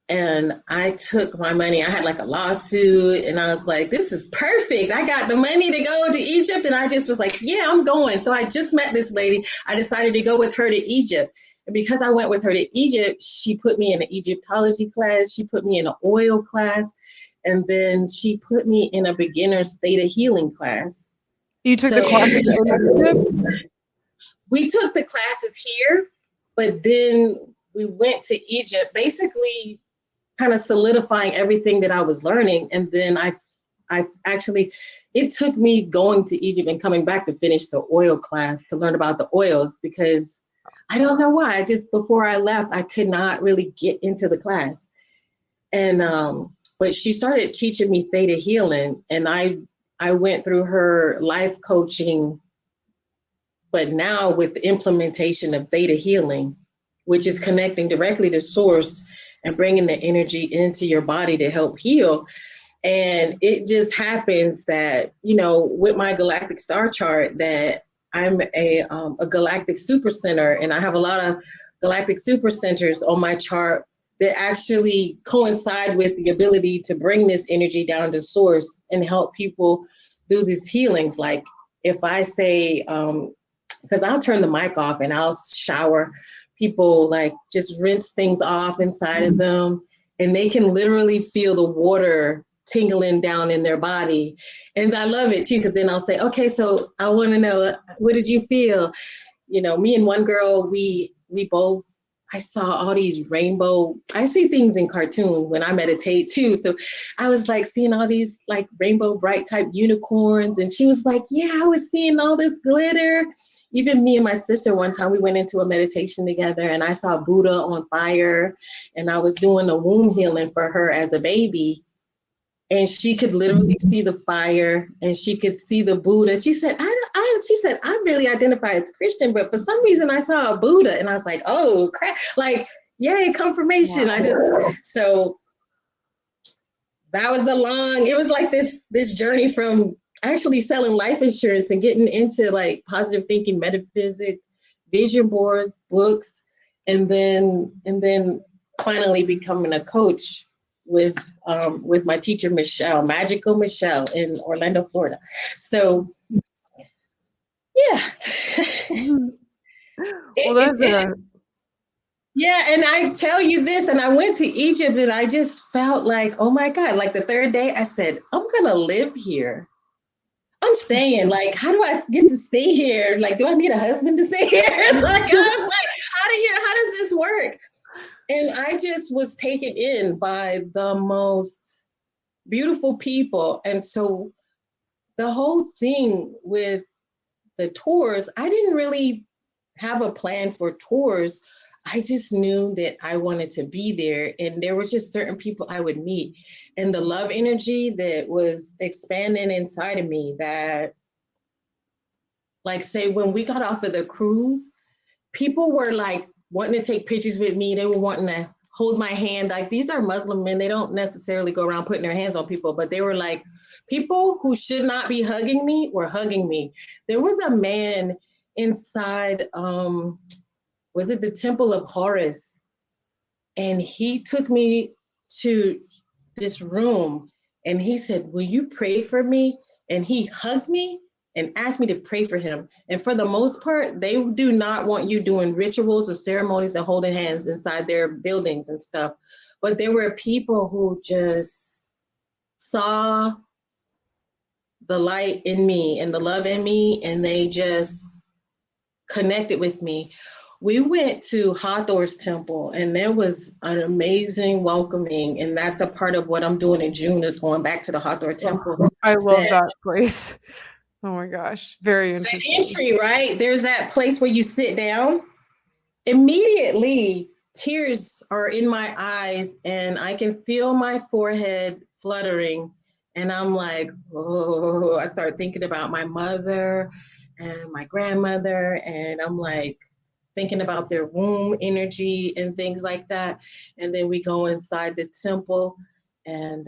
And I took my money. I had like a lawsuit and I was like, this is perfect. I got the money to go to Egypt. And I just was like, yeah, I'm going. So I just met this lady. I decided to go with her to Egypt. And because I went with her to Egypt, she put me in an Egyptology class. She put me in an oil class. And then she put me in a beginner's theta healing class. You took the classes in Egypt? We took the classes here, but then we went to Egypt, basically kind of solidifying everything that I was learning. And then I actually, it took me going to Egypt and coming back to finish the oil class to learn about the oils because I don't know why. Before I left, I could not really get into the class. And, but she started teaching me theta healing and I went through her life coaching, but now with the implementation of theta healing, which is connecting directly to source and bringing the energy into your body to help heal. And it just happens that, you know, with my galactic star chart that I'm a galactic supercenter and I have a lot of galactic supercenters on my chart that actually coincide with the ability to bring this energy down to source and help people do these healings. Like if I say, because I'll turn the mic off and I'll shower people, like just rinse things off inside of them and they can literally feel the water tingling down in their body. And I love it too, because then I'll say, okay, so I want to know, what did you feel? You know, me and one girl, we both, I saw all these rainbow, I see things in cartoon when I meditate too. So I was like seeing all these like rainbow bright type unicorns. And she was like, yeah, I was seeing all this glitter. Even me and my sister, one time we went into a meditation together and I saw Buddha on fire and I was doing a womb healing for her as a baby. And she could literally see the fire and she could see the Buddha. She said, I really identify as Christian, but for some reason I saw a Buddha and I was like, oh crap, like, yay, confirmation. Wow. So that was it was like this journey from actually selling life insurance and getting into like positive thinking, metaphysics, vision boards, books, and then finally becoming a coach with my teacher, Michelle, Magical Michelle in Orlando, Florida. So, yeah. Well, yeah, and I tell you this, and I went to Egypt and I just felt like, oh my God, like the third day I said, I'm gonna live here. I'm staying. Like, how do I get to stay here? Like, do I need a husband to stay here? Like, I was like, how does this work? And I just was taken in by the most beautiful people. And so the whole thing with the tours, I didn't really have a plan for tours. I just knew that I wanted to be there. And there were just certain people I would meet. And the love energy that was expanding inside of me that, like, say, when we got off of the cruise, people were like wanting to take pictures with me. They were wanting to hold my hand. Like, these are Muslim men. They don't necessarily go around putting their hands on people, but they were like, people who should not be hugging me were hugging me. There was a man inside, was it the Temple of Horus? And he took me to this room and he said, will you pray for me? And he hugged me and asked me to pray for him. And for the most part, they do not want you doing rituals or ceremonies and holding hands inside their buildings and stuff. But there were people who just saw the light in me and the love in me, and they just connected with me. We went to Hathor's temple, and there was an amazing welcoming, and that's a part of what I'm doing in June, is going back to the Hathor temple. I love that place. Oh my gosh, very interesting. The entry, right? There's that place where you sit down. Immediately, tears are in my eyes, and I can feel my forehead fluttering. And I'm like, oh, I start thinking about my mother and my grandmother, and I'm like thinking about their womb energy and things like that. And then we go inside the temple, and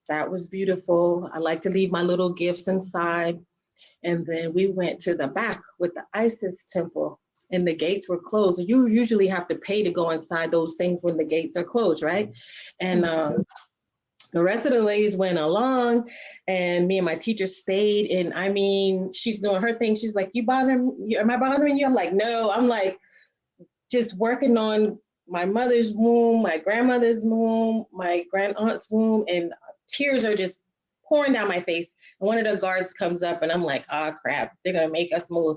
that was beautiful. I like to leave my little gifts inside. And then we went to the back with the Isis temple, and the gates were closed. You usually have to pay to go inside those things when the gates are closed, right? And the rest of the ladies went along, and me and my teacher stayed. And I mean, she's doing her thing. She's like, am I bothering you? I'm like, no. I'm like, just working on my mother's womb, my grandmother's womb, my grandaunt's womb, and tears are just pouring down my face. And one of the guards comes up, and I'm like, oh crap, they're gonna make us move.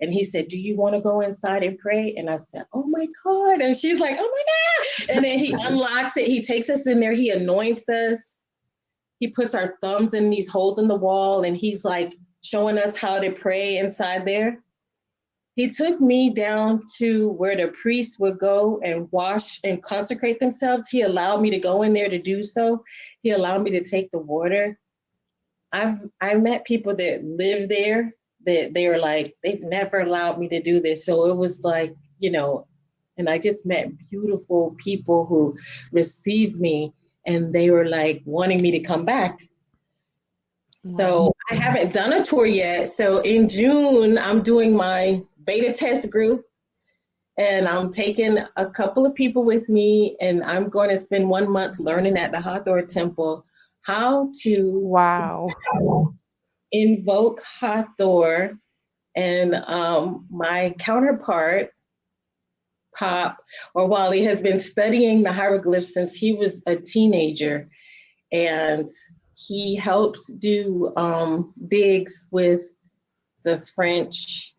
And he said, do you want to go inside and pray? And I said, oh my God. And she's like, oh my God. And then he unlocks it. He takes us in there. He anoints us. He puts our thumbs in these holes in the wall, and he's like showing us how to pray inside there. He took me down to where the priests would go and wash and consecrate themselves. He allowed me to go in there to do so. He allowed me to take the water. I've met people that live there that they were like, they've never allowed me to do this. So it was like, and I just met beautiful people who received me, and they were like wanting me to come back. So I haven't done a tour yet. So in June, I'm doing my beta test group, and I'm taking a couple of people with me, and I'm going to spend 1 month learning at the Hathor temple how to invoke Hathor. And my counterpart, Pop, or Wally, has been studying the hieroglyphs since he was a teenager, and he helps do digs with the French,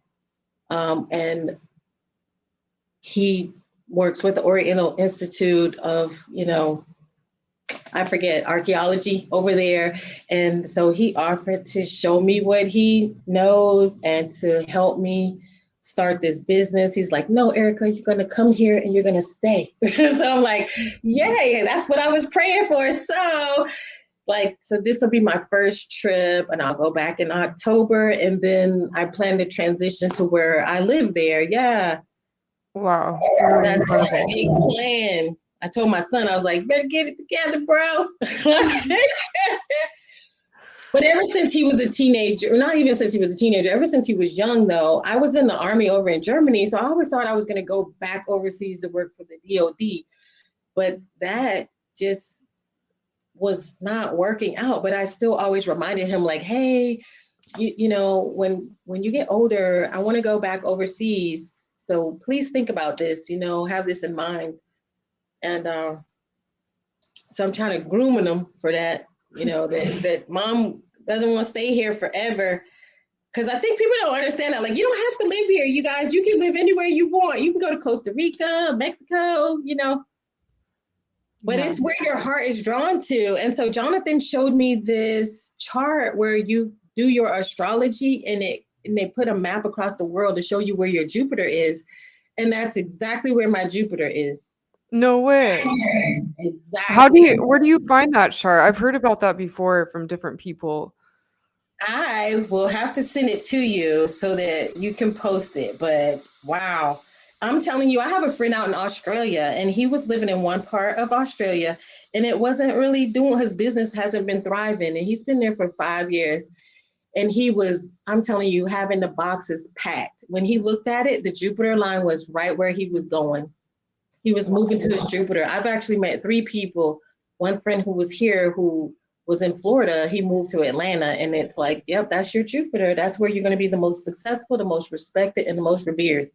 and he works with the Oriental Institute of, I forget, archaeology over there. And so he offered to show me what he knows and to help me start this business. He's like, no, Erika, you're going to come here and you're going to stay. So I'm like, yay, that's what I was praying for. So this will be my first trip, and I'll go back in October. And then I plan to transition to where I live there. Yeah. Wow. That's my big plan. I told my son, I was like, better get it together, bro. But ever since he was a teenager, not even since he was a teenager, ever since he was young, though, I was in the army over in Germany. So I always thought I was going to go back overseas to work for the DOD. But that just was not working out. But I still always reminded him, like, hey, when you get older, I want to go back overseas. So please think about this, have this in mind. And so I'm trying to groom them for that, that mom doesn't want to stay here forever. Because I think people don't understand that. Like, you don't have to live here, you guys. You can live anywhere you want. You can go to Costa Rica, Mexico, But it's where your heart is drawn to. And so Jonathan showed me this chart where you do your astrology, and they put a map across the world to show you where your Jupiter is. And that's exactly where my Jupiter is. No way. Exactly. Where do you find that chart? I've heard about that before from different people. I will have to send it to you so that you can post it. But wow. I'm telling you, I have a friend out in Australia, and he was living in one part of Australia, and it wasn't really doing, his business hasn't been thriving, and he's been there for 5 years. And he was, I'm telling you, having the boxes packed. When he looked at it, the Jupiter line was right where he was going. He was moving to his Jupiter. I've actually met 3 people. One friend who was here who was in Florida, he moved to Atlanta, and it's like, yep, that's your Jupiter. That's where you're going to be the most successful, the most respected, and the most revered.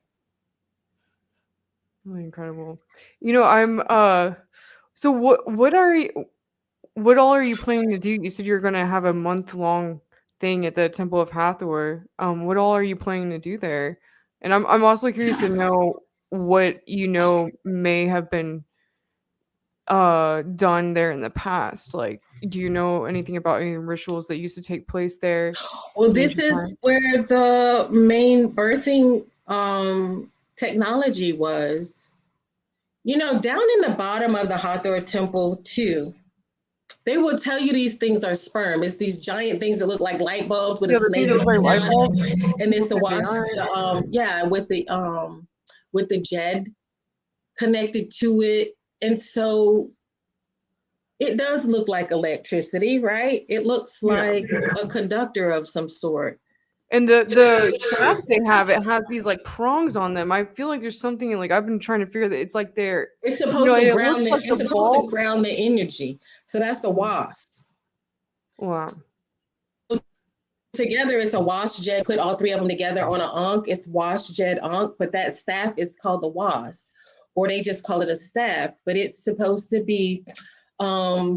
Really incredible. You know, I'm so what all are you planning to do? You said you're gonna have a month-long thing at the Temple of Hathor. What all are you planning to do there? And I'm also curious to know what you know may have been done there in the past. Like, do you know anything about any rituals that used to take place there Well, in this ancient is times? where the main birthing technology was. You know, down in the bottom of the Hathor temple, too, they will tell you these things are sperm. It's these giant things that look like light bulbs with a Yeah, the thing snake that look like light down bulbs. it. And it's Looks the like they wash, are. yeah, with the jed connected to it. And so it does look like electricity, right? It looks Yeah. like a conductor of some sort. And the staff they have, it has these like prongs on them. I feel like there's something like I've been trying to figure that it's like they're, It's you know, supposed and to it ground looks the like it's the supposed to bulb. ground the energy. So that's the wasp. Wow. Together it's a wash jet. Put all 3 of them together on an ankh. It's wash jet ankh, but that staff is called the wasp, or they just call it a staff. But it's supposed to be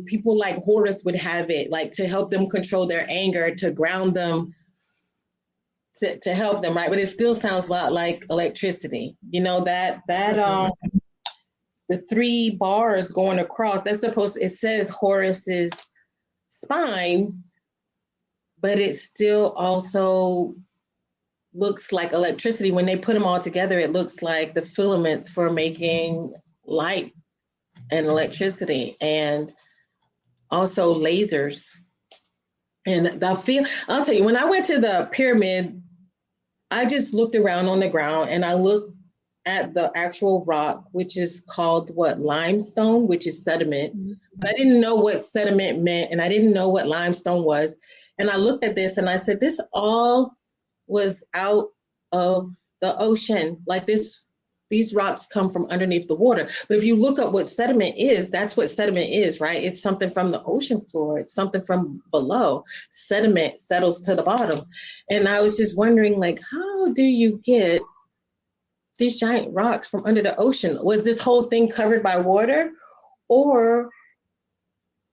people like Horus would have it, like to help them control their anger, to ground them, to help them, right? But it still sounds a lot like electricity. You know that the 3 bars going across. That's supposed. It says Horus's spine, but it still also looks like electricity. When they put them all together, it looks like the filaments for making light and electricity, and also lasers. And I'll tell you, when I went to the pyramid, I just looked around on the ground and I looked at the actual rock, which is called what? Limestone, which is sediment. Mhm. But I didn't know what sediment meant, and I didn't know what limestone was. And I looked at this and I said, this all was out of the ocean. Like these rocks come from underneath the water. But if you look up what sediment is, that's what sediment is, right? It's something from the ocean floor. It's something from below. Sediment settles to the bottom. And I was just wondering, like, how do you get these giant rocks from under the ocean? Was this whole thing covered by water, or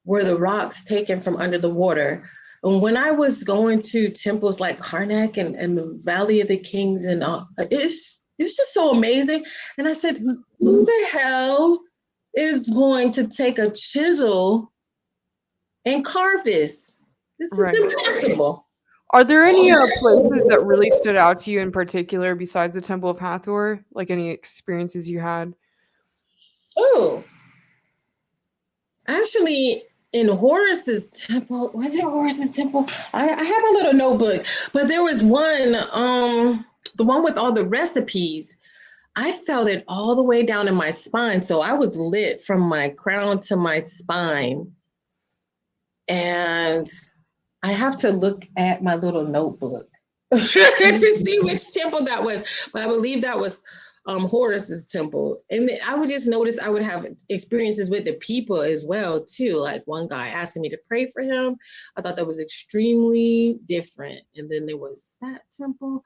were the rocks taken from under the water? And when I was going to temples like Karnak and the Valley of the Kings, and it's just so amazing. And I said, who the hell is going to take a chisel and carve this? This is Right. impossible. Are there any places that really stood out to you in particular besides the Temple of Hathor? Like any experiences you had? Oh, actually, in Horus's temple, was it Horus's temple? I have a little notebook, but there was one, the one with all the recipes. I felt it all the way down in my spine. So I was lit from my crown to my spine. And I have to look at my little notebook to see which temple that was. But I believe that was Horus's temple. And I would just notice I would have experiences with the people as well, too. Like one guy asking me to pray for him. I thought that was extremely different. And then there was that temple.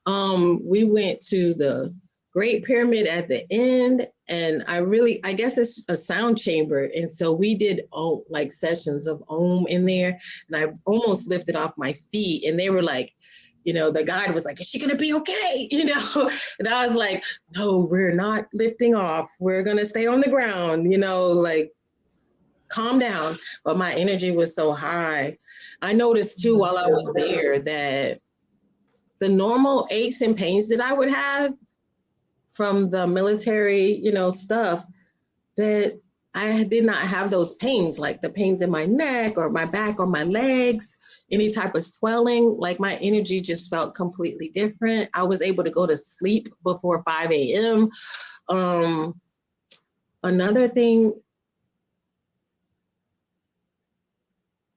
We went to the Great Pyramid at the end, and I guess it's a sound chamber, and so we did like sessions of Om in there, and I almost lifted off my feet, and they were like, you know, the guide was like, is she gonna be okay? You know, and I was like, no, we're not lifting off, we're gonna stay on the ground, you know, like calm down. But my energy was so high. I noticed too while I was there that the normal aches and pains that I would have from the military, you know, stuff, that I did not have those pains, like the pains in my neck or my back or my legs, any type of swelling. Like my energy just felt completely different. I was able to go to sleep before 5 a.m. Another thing,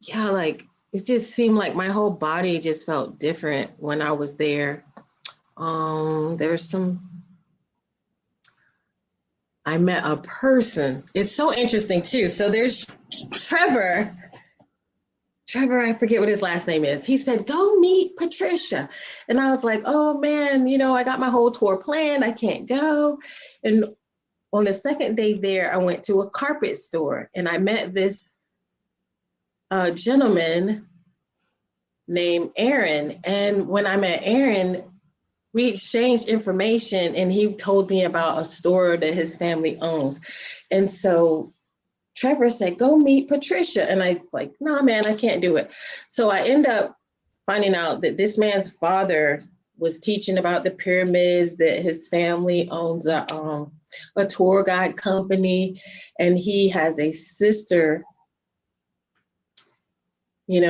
yeah, like it just seemed like my whole body just felt different when I was there. There's some, I met a person. It's so interesting too. So there's Trevor. I forget what his last name is. He said, go meet Patricia. And I was like, oh man, I got my whole tour planned. I can't go. And on the second day there, I went to a carpet store and I met this gentleman named Aaron. And when I met Aaron, we exchanged information and he told me about a store that his family owns. And so Trevor said, go meet Patricia. And I was like, nah, man, I can't do it. So I end up finding out that this man's father was teaching about the pyramids, that his family owns a tour guide company, and he has a sister, and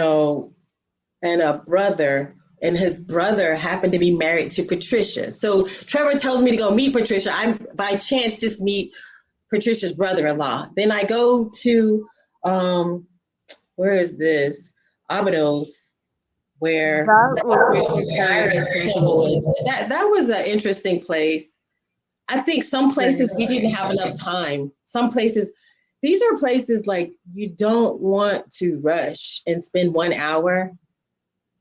a brother, and his brother happened to be married to Patricia. So Trevor tells me to go meet Patricia. I, by chance, just meet Patricia's brother-in-law. Then I go to, where is this? Abydos, where Osiris temple was. That was an interesting place. I think some places we didn't have enough time. Some places, these are places like you don't want to rush and spend 1 hour.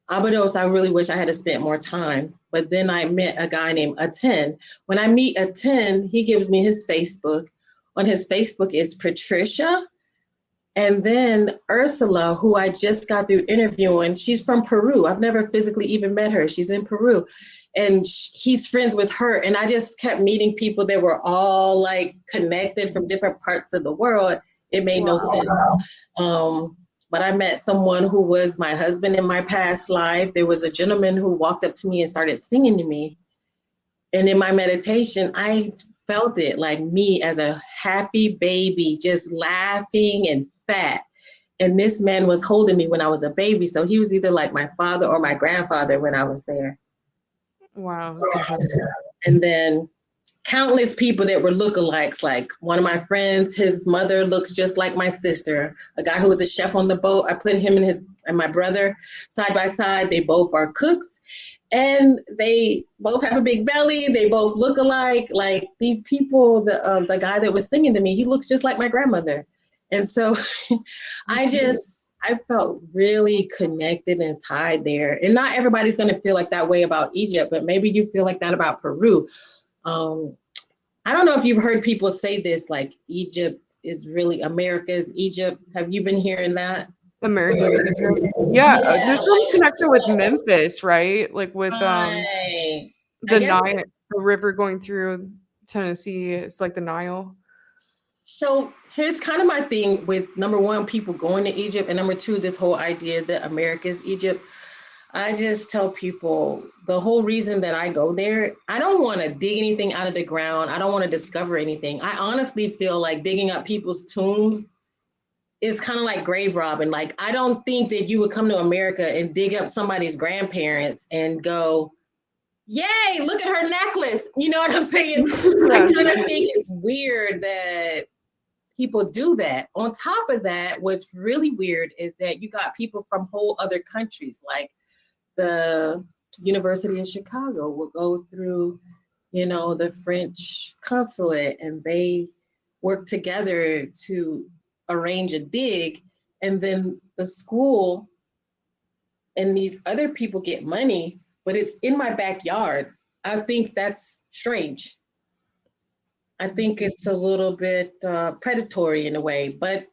Abydos, I really wish I had spent more time. But then I met a guy named Aten. When I meet Aten, he gives me his Facebook. On his Facebook is Patricia. And then Ursula, who I just got through interviewing, she's from Peru. I've never physically even met her. She's in Peru. And he's friends with her. And I just kept meeting people that were all like connected from different parts of the world. It made no sense. But I met someone who was my husband in my past life. There was a gentleman who walked up to me and started singing to me. And in my meditation, I felt it like me as a happy baby, just laughing and fat. And this man was holding me when I was a baby. So he was either like my father or my grandfather when I was there. Wow. And then countless people that were lookalikes. Like one of my friends, his mother looks just like my sister. A guy who was a chef on the boat, I put him and my brother side by side. They both are cooks and they both have a big belly. They both look alike. Like these people, the guy that was singing to me, he looks just like my grandmother. And so I felt really connected and tied there. And not everybody's going to feel like that way about Egypt, but maybe you feel like that about Peru. I don't know if you've heard people say this, like Egypt is really America's Egypt. Have you been hearing that? America's Egypt. Yeah, there's some connection with Memphis, right? Like with Right. the Nile, the river going through Tennessee. It's like the Nile. So here's kind of my thing with number one, people going to Egypt, and number two, this whole idea that America's Egypt. I just tell people the whole reason that I go there, I don't want to dig anything out of the ground. I don't want to discover anything. I honestly feel like digging up people's tombs is kind of like grave robbing. Like, I don't think that you would come to America and dig up somebody's grandparents and go, yay, look at her necklace. You know what I'm saying? I kind of think it's weird that people do that. On top of that, what's really weird is that you got people from whole other countries, like the University of Chicago will go through, the French consulate, and they work together to arrange a dig. And then the school and these other people get money, but it's in my backyard. I think that's strange. I think it's a little bit predatory in a way, but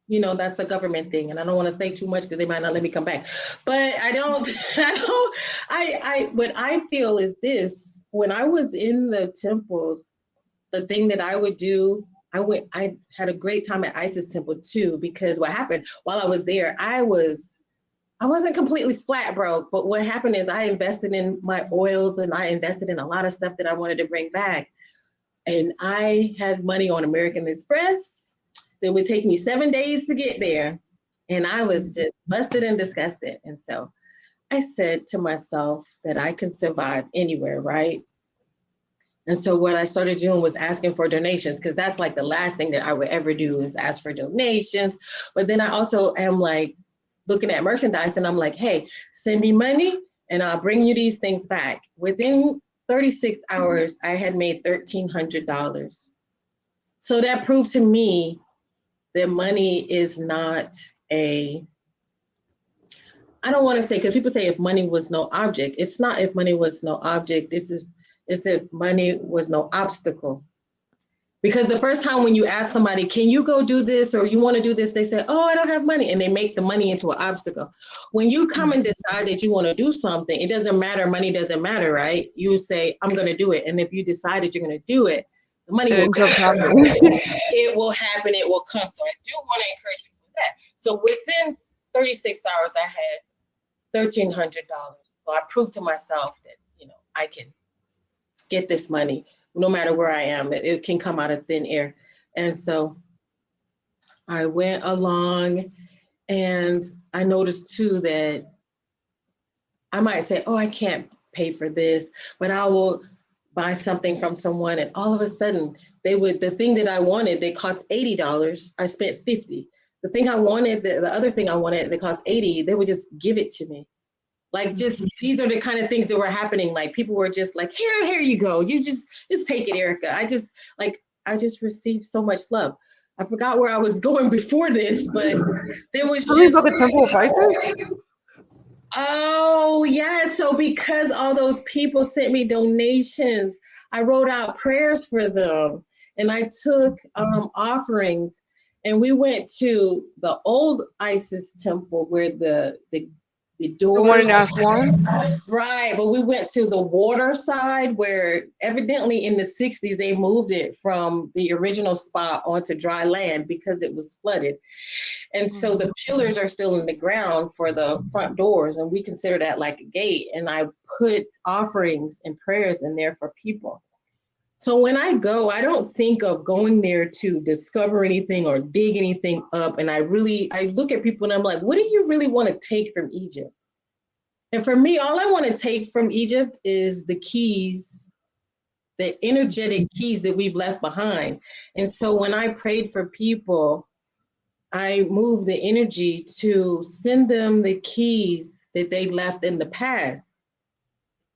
that's a government thing. And I don't want to say too much because they might not let me come back. But what I feel is this: when I was in the temples, the thing that I would do, I had a great time at Isis temple too, because what happened while I was there, I wasn't completely flat broke, but what happened is I invested in my oils and I invested in a lot of stuff that I wanted to bring back. And I had money on American Express. It would take me 7 days to get there. And I was just busted and disgusted. And so I said to myself that I can survive anywhere, right? And so what I started doing was asking for donations, because that's like the last thing that I would ever do is ask for donations. But then I also am like looking at merchandise and I'm like, hey, send me money and I'll bring you these things back. Within 36 hours, I had made $1,300. So that proved to me that money is not I don't want to say, because people say if money was no object. It's not if money was no object. It's if money was no obstacle. Because the first time when you ask somebody, can you go do this or you want to do this, they say, oh, I don't have money. And they make the money into an obstacle. When you come and decide that you want to do something, it doesn't matter. Money doesn't matter, right? You say, I'm going to do it. And if you decide that you're going to do it, the money will come. It will happen. It will come. So I do want to encourage people with that. So within 36 hours, I had $1,300. So I proved to myself that, I can get this money no matter where I am. It can come out of thin air. And so I went along and I noticed too that I might say, oh, I can't pay for this, but I will buy something from someone. And all of a sudden the thing that I wanted, they cost $80. I spent $50. The thing I wanted, the other thing I wanted, that cost $80, they would just give it to me. Like, just, these are the kind of things that were happening. Like, people were just like, here you go. You just take it, Erika. I just received so much love. I forgot where I was going before this, but there was Tell me about the Temple of Isis. Oh, yeah. So because all those people sent me donations, I wrote out prayers for them and I took offerings, and we went to the old Isis temple where the doors. The one in Aswan? Right, but we went to the water side where evidently in the 60s they moved it from the original spot onto dry land because it was flooded. And so the pillars are still in the ground for the front doors, and we consider that like a gate. And I put offerings and prayers in there for people. So when I go, I don't think of going there to discover anything or dig anything up. And I look at people and I'm like, what do you really want to take from Egypt? And for me, all I want to take from Egypt is the keys, the energetic keys that we've left behind. And so when I prayed for people, I moved the energy to send them the keys that they left in the past.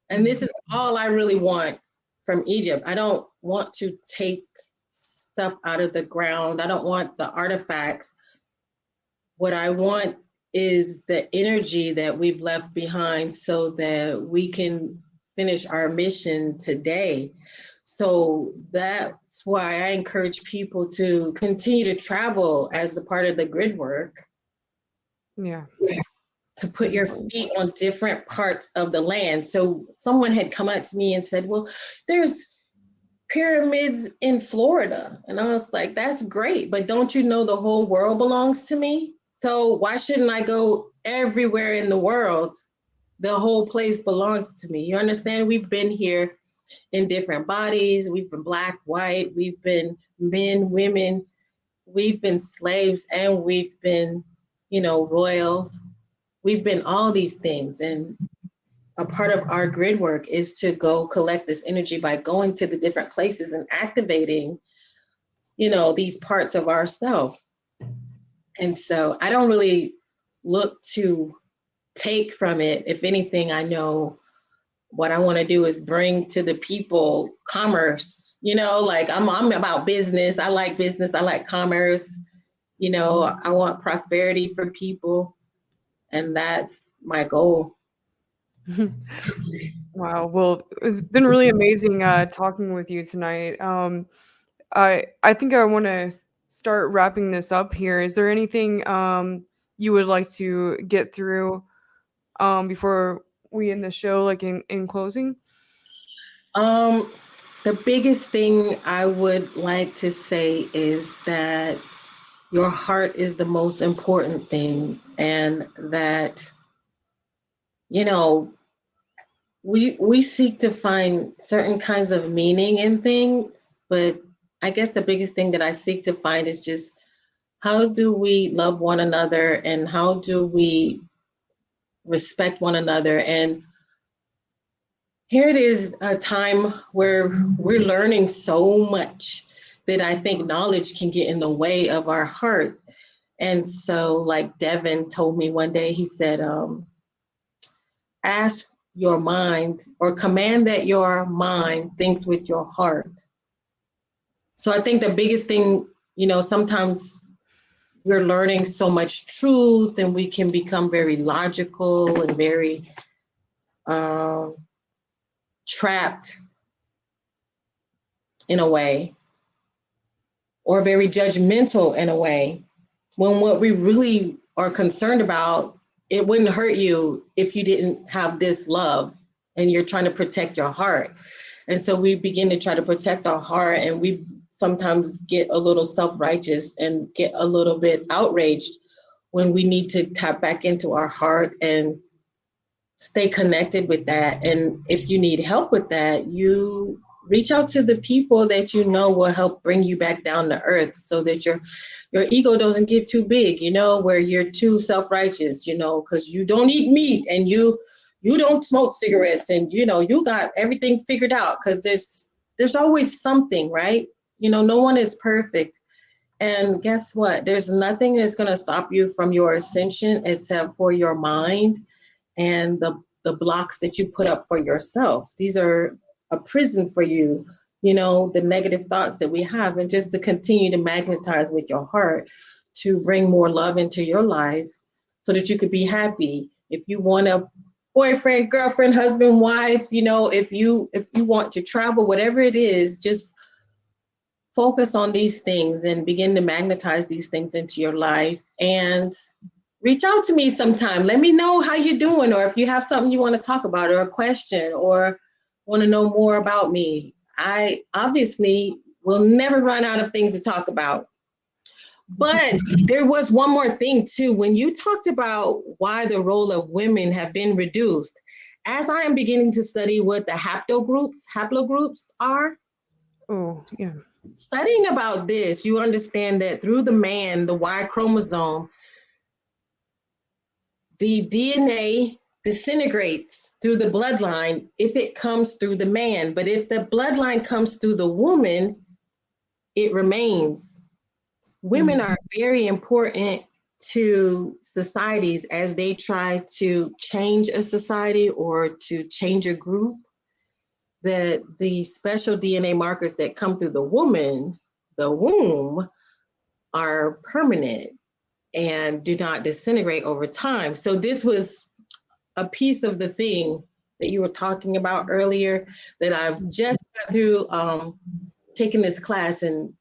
And this is all I really want from Egypt. I don't want to take stuff out of the ground. I don't want the artifacts. What I want is the energy that we've left behind so that we can finish our mission today. So that's why I encourage people to continue to travel as a part of the grid work. Yeah. To put your feet on different parts of the land. So someone had come up to me and said, well, there's pyramids in Florida. And I was like, that's great, but don't you know the whole world belongs to me? So why shouldn't I go everywhere in the world? The whole place belongs to me. You understand? We've been here in different bodies. We've been Black, white, we've been men, women, we've been slaves, and we've been, royals. We've been all these things. And a part of our grid work is to go collect this energy by going to the different places and activating, these parts of ourself. And so I don't really look to take from it. If anything, I know what I want to do is bring to the people commerce, like I'm about business. I like business. I like commerce. I want prosperity for people. And that's my goal. Wow. Well, it's been really amazing talking with you tonight. I think I want to start wrapping this up here. Is there anything you would like to get through before we end the show, like in closing? The biggest thing I would like to say is that your heart is the most important thing, and that, we seek to find certain kinds of meaning in things, but I guess the biggest thing that I seek to find is just How do we love one another, and how do we respect one another? And here it is, a time where we're learning so much that I think knowledge can get in the way of our heart. And so, like Devin told me one day, he said, ask your mind, or command that your mind thinks with your heart. So I think the biggest thing, sometimes we're learning so much truth and we can become very logical and very uh, trapped in a way, or very judgmental in a way, when what we really are concerned about, it wouldn't hurt you if you didn't have this love and you're trying to protect your heart. And so we begin to try to protect our heart, and we sometimes get a little self-righteous and get a little bit outraged when we need to tap back into our heart and stay connected with that. And if you need help with that, you reach out to the people that you know will help bring you back down to earth, so that your ego doesn't get too big, where you're too self-righteous, because you don't eat meat and you don't smoke cigarettes, and you got everything figured out, because there's always something, right? No one is perfect. And guess what? There's nothing that's going to stop you from your ascension except for your mind and the blocks that you put up for yourself. These are a prison for you, the negative thoughts that we have, and just to continue to magnetize with your heart to bring more love into your life so that you could be happy. If you want a boyfriend, girlfriend, husband, wife, if you want to travel, whatever it is, just focus on these things and begin to magnetize these things into your life, and reach out to me sometime. Let me know how you're doing, or if you have something you want to talk about, or a question, or want to know more about me. I obviously will never run out of things to talk about. But there was one more thing too. When you talked about why the role of women have been reduced, as I am beginning to study what the haplogroups are, Oh, yeah. studying about this, you understand that through the man, the Y chromosome, the DNA disintegrates through the bloodline if it comes through the man. But if the bloodline comes through the woman, it remains. Women are very important to societies as they try to change a society or to change a group. That the special DNA markers that come through the woman, the womb, are permanent and do not disintegrate over time. So this was a piece of the thing that you were talking about earlier that I've just got through taking this class, and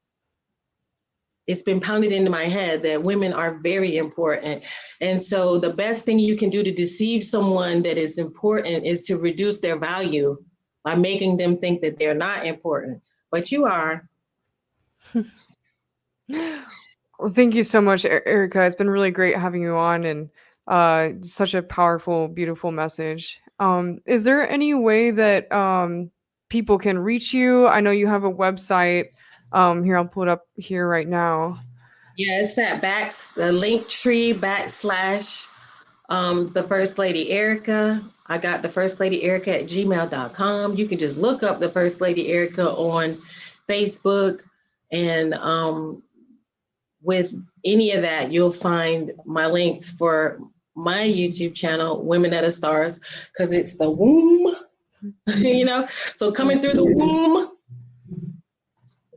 it's been pounded into my head that women are very important. And so the best thing you can do to deceive someone that is important is to reduce their value by making them think that they're not important, but you are. Well, thank you so much, Erika. It's been really great having you on, and such a powerful, beautiful message. Is there any way that people can reach you? I know you have a website. Here, I'll pull it up here right now. Yeah, it's that the link tree backslash the First Lady Erika. I got the First Lady Erika at gmail.com. You can just look up the First Lady Erika on Facebook, and with any of that, you'll find my links for my YouTube channel, Women That Are Stars, because it's the womb, So coming through the womb,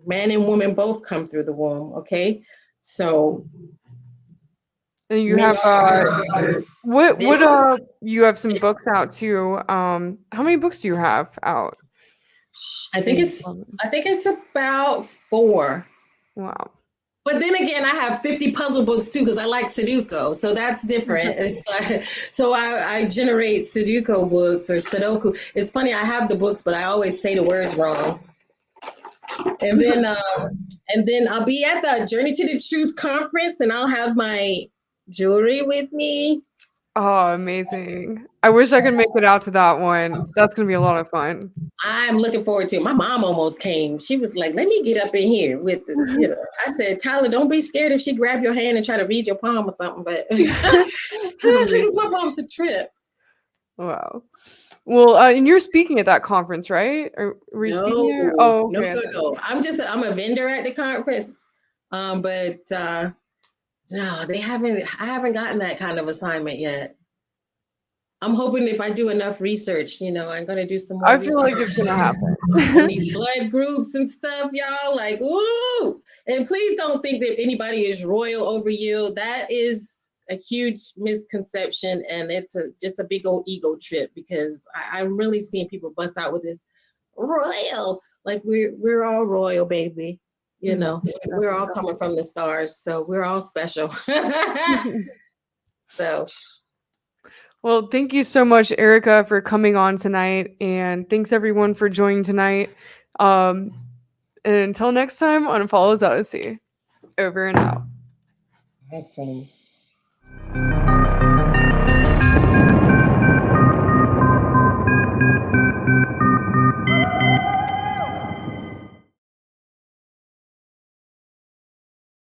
man and woman both come through the womb, okay? So And you have you have some books out too. How many books do you have out? I think it's about 4. Wow. But then again, I have 50 puzzle books too, because I like Sudoku. So that's different. It's like, so I generate Sudoku books or Sudoku. It's funny, I have the books, but I always say the words wrong. And then I'll be at the Journey to the Truth conference, and I'll have my jewelry with me. Oh, amazing. I wish I could make it out to that one. That's going to be a lot of fun. I'm looking forward to it. My mom almost came. She was like, let me get up in here with the, you know. I said, Tyler, don't be scared if she grab your hand and try to read your palm or something, but because my mom's a trip. Wow. Well, and you're speaking at that conference, right? Or were you speaking there? Oh, okay. No. I'm a vendor at the conference. But no, I haven't gotten that kind of assignment yet. I'm hoping if I do enough research, you know, I'm gonna do some more. I feel like it's gonna happen. On these blood groups and stuff, y'all. Like, woo! And please don't think that anybody is royal over you. That is a huge misconception, and it's just a big old ego trip because I'm really seeing people bust out with this royal. Like we're all royal, baby. You know, we're all coming from the stars, so we're all special. So. Well, thank you so much, Erika, for coming on tonight, and thanks everyone for joining tonight. And until next time on Apollo's Odyssey, over and out. Awesome.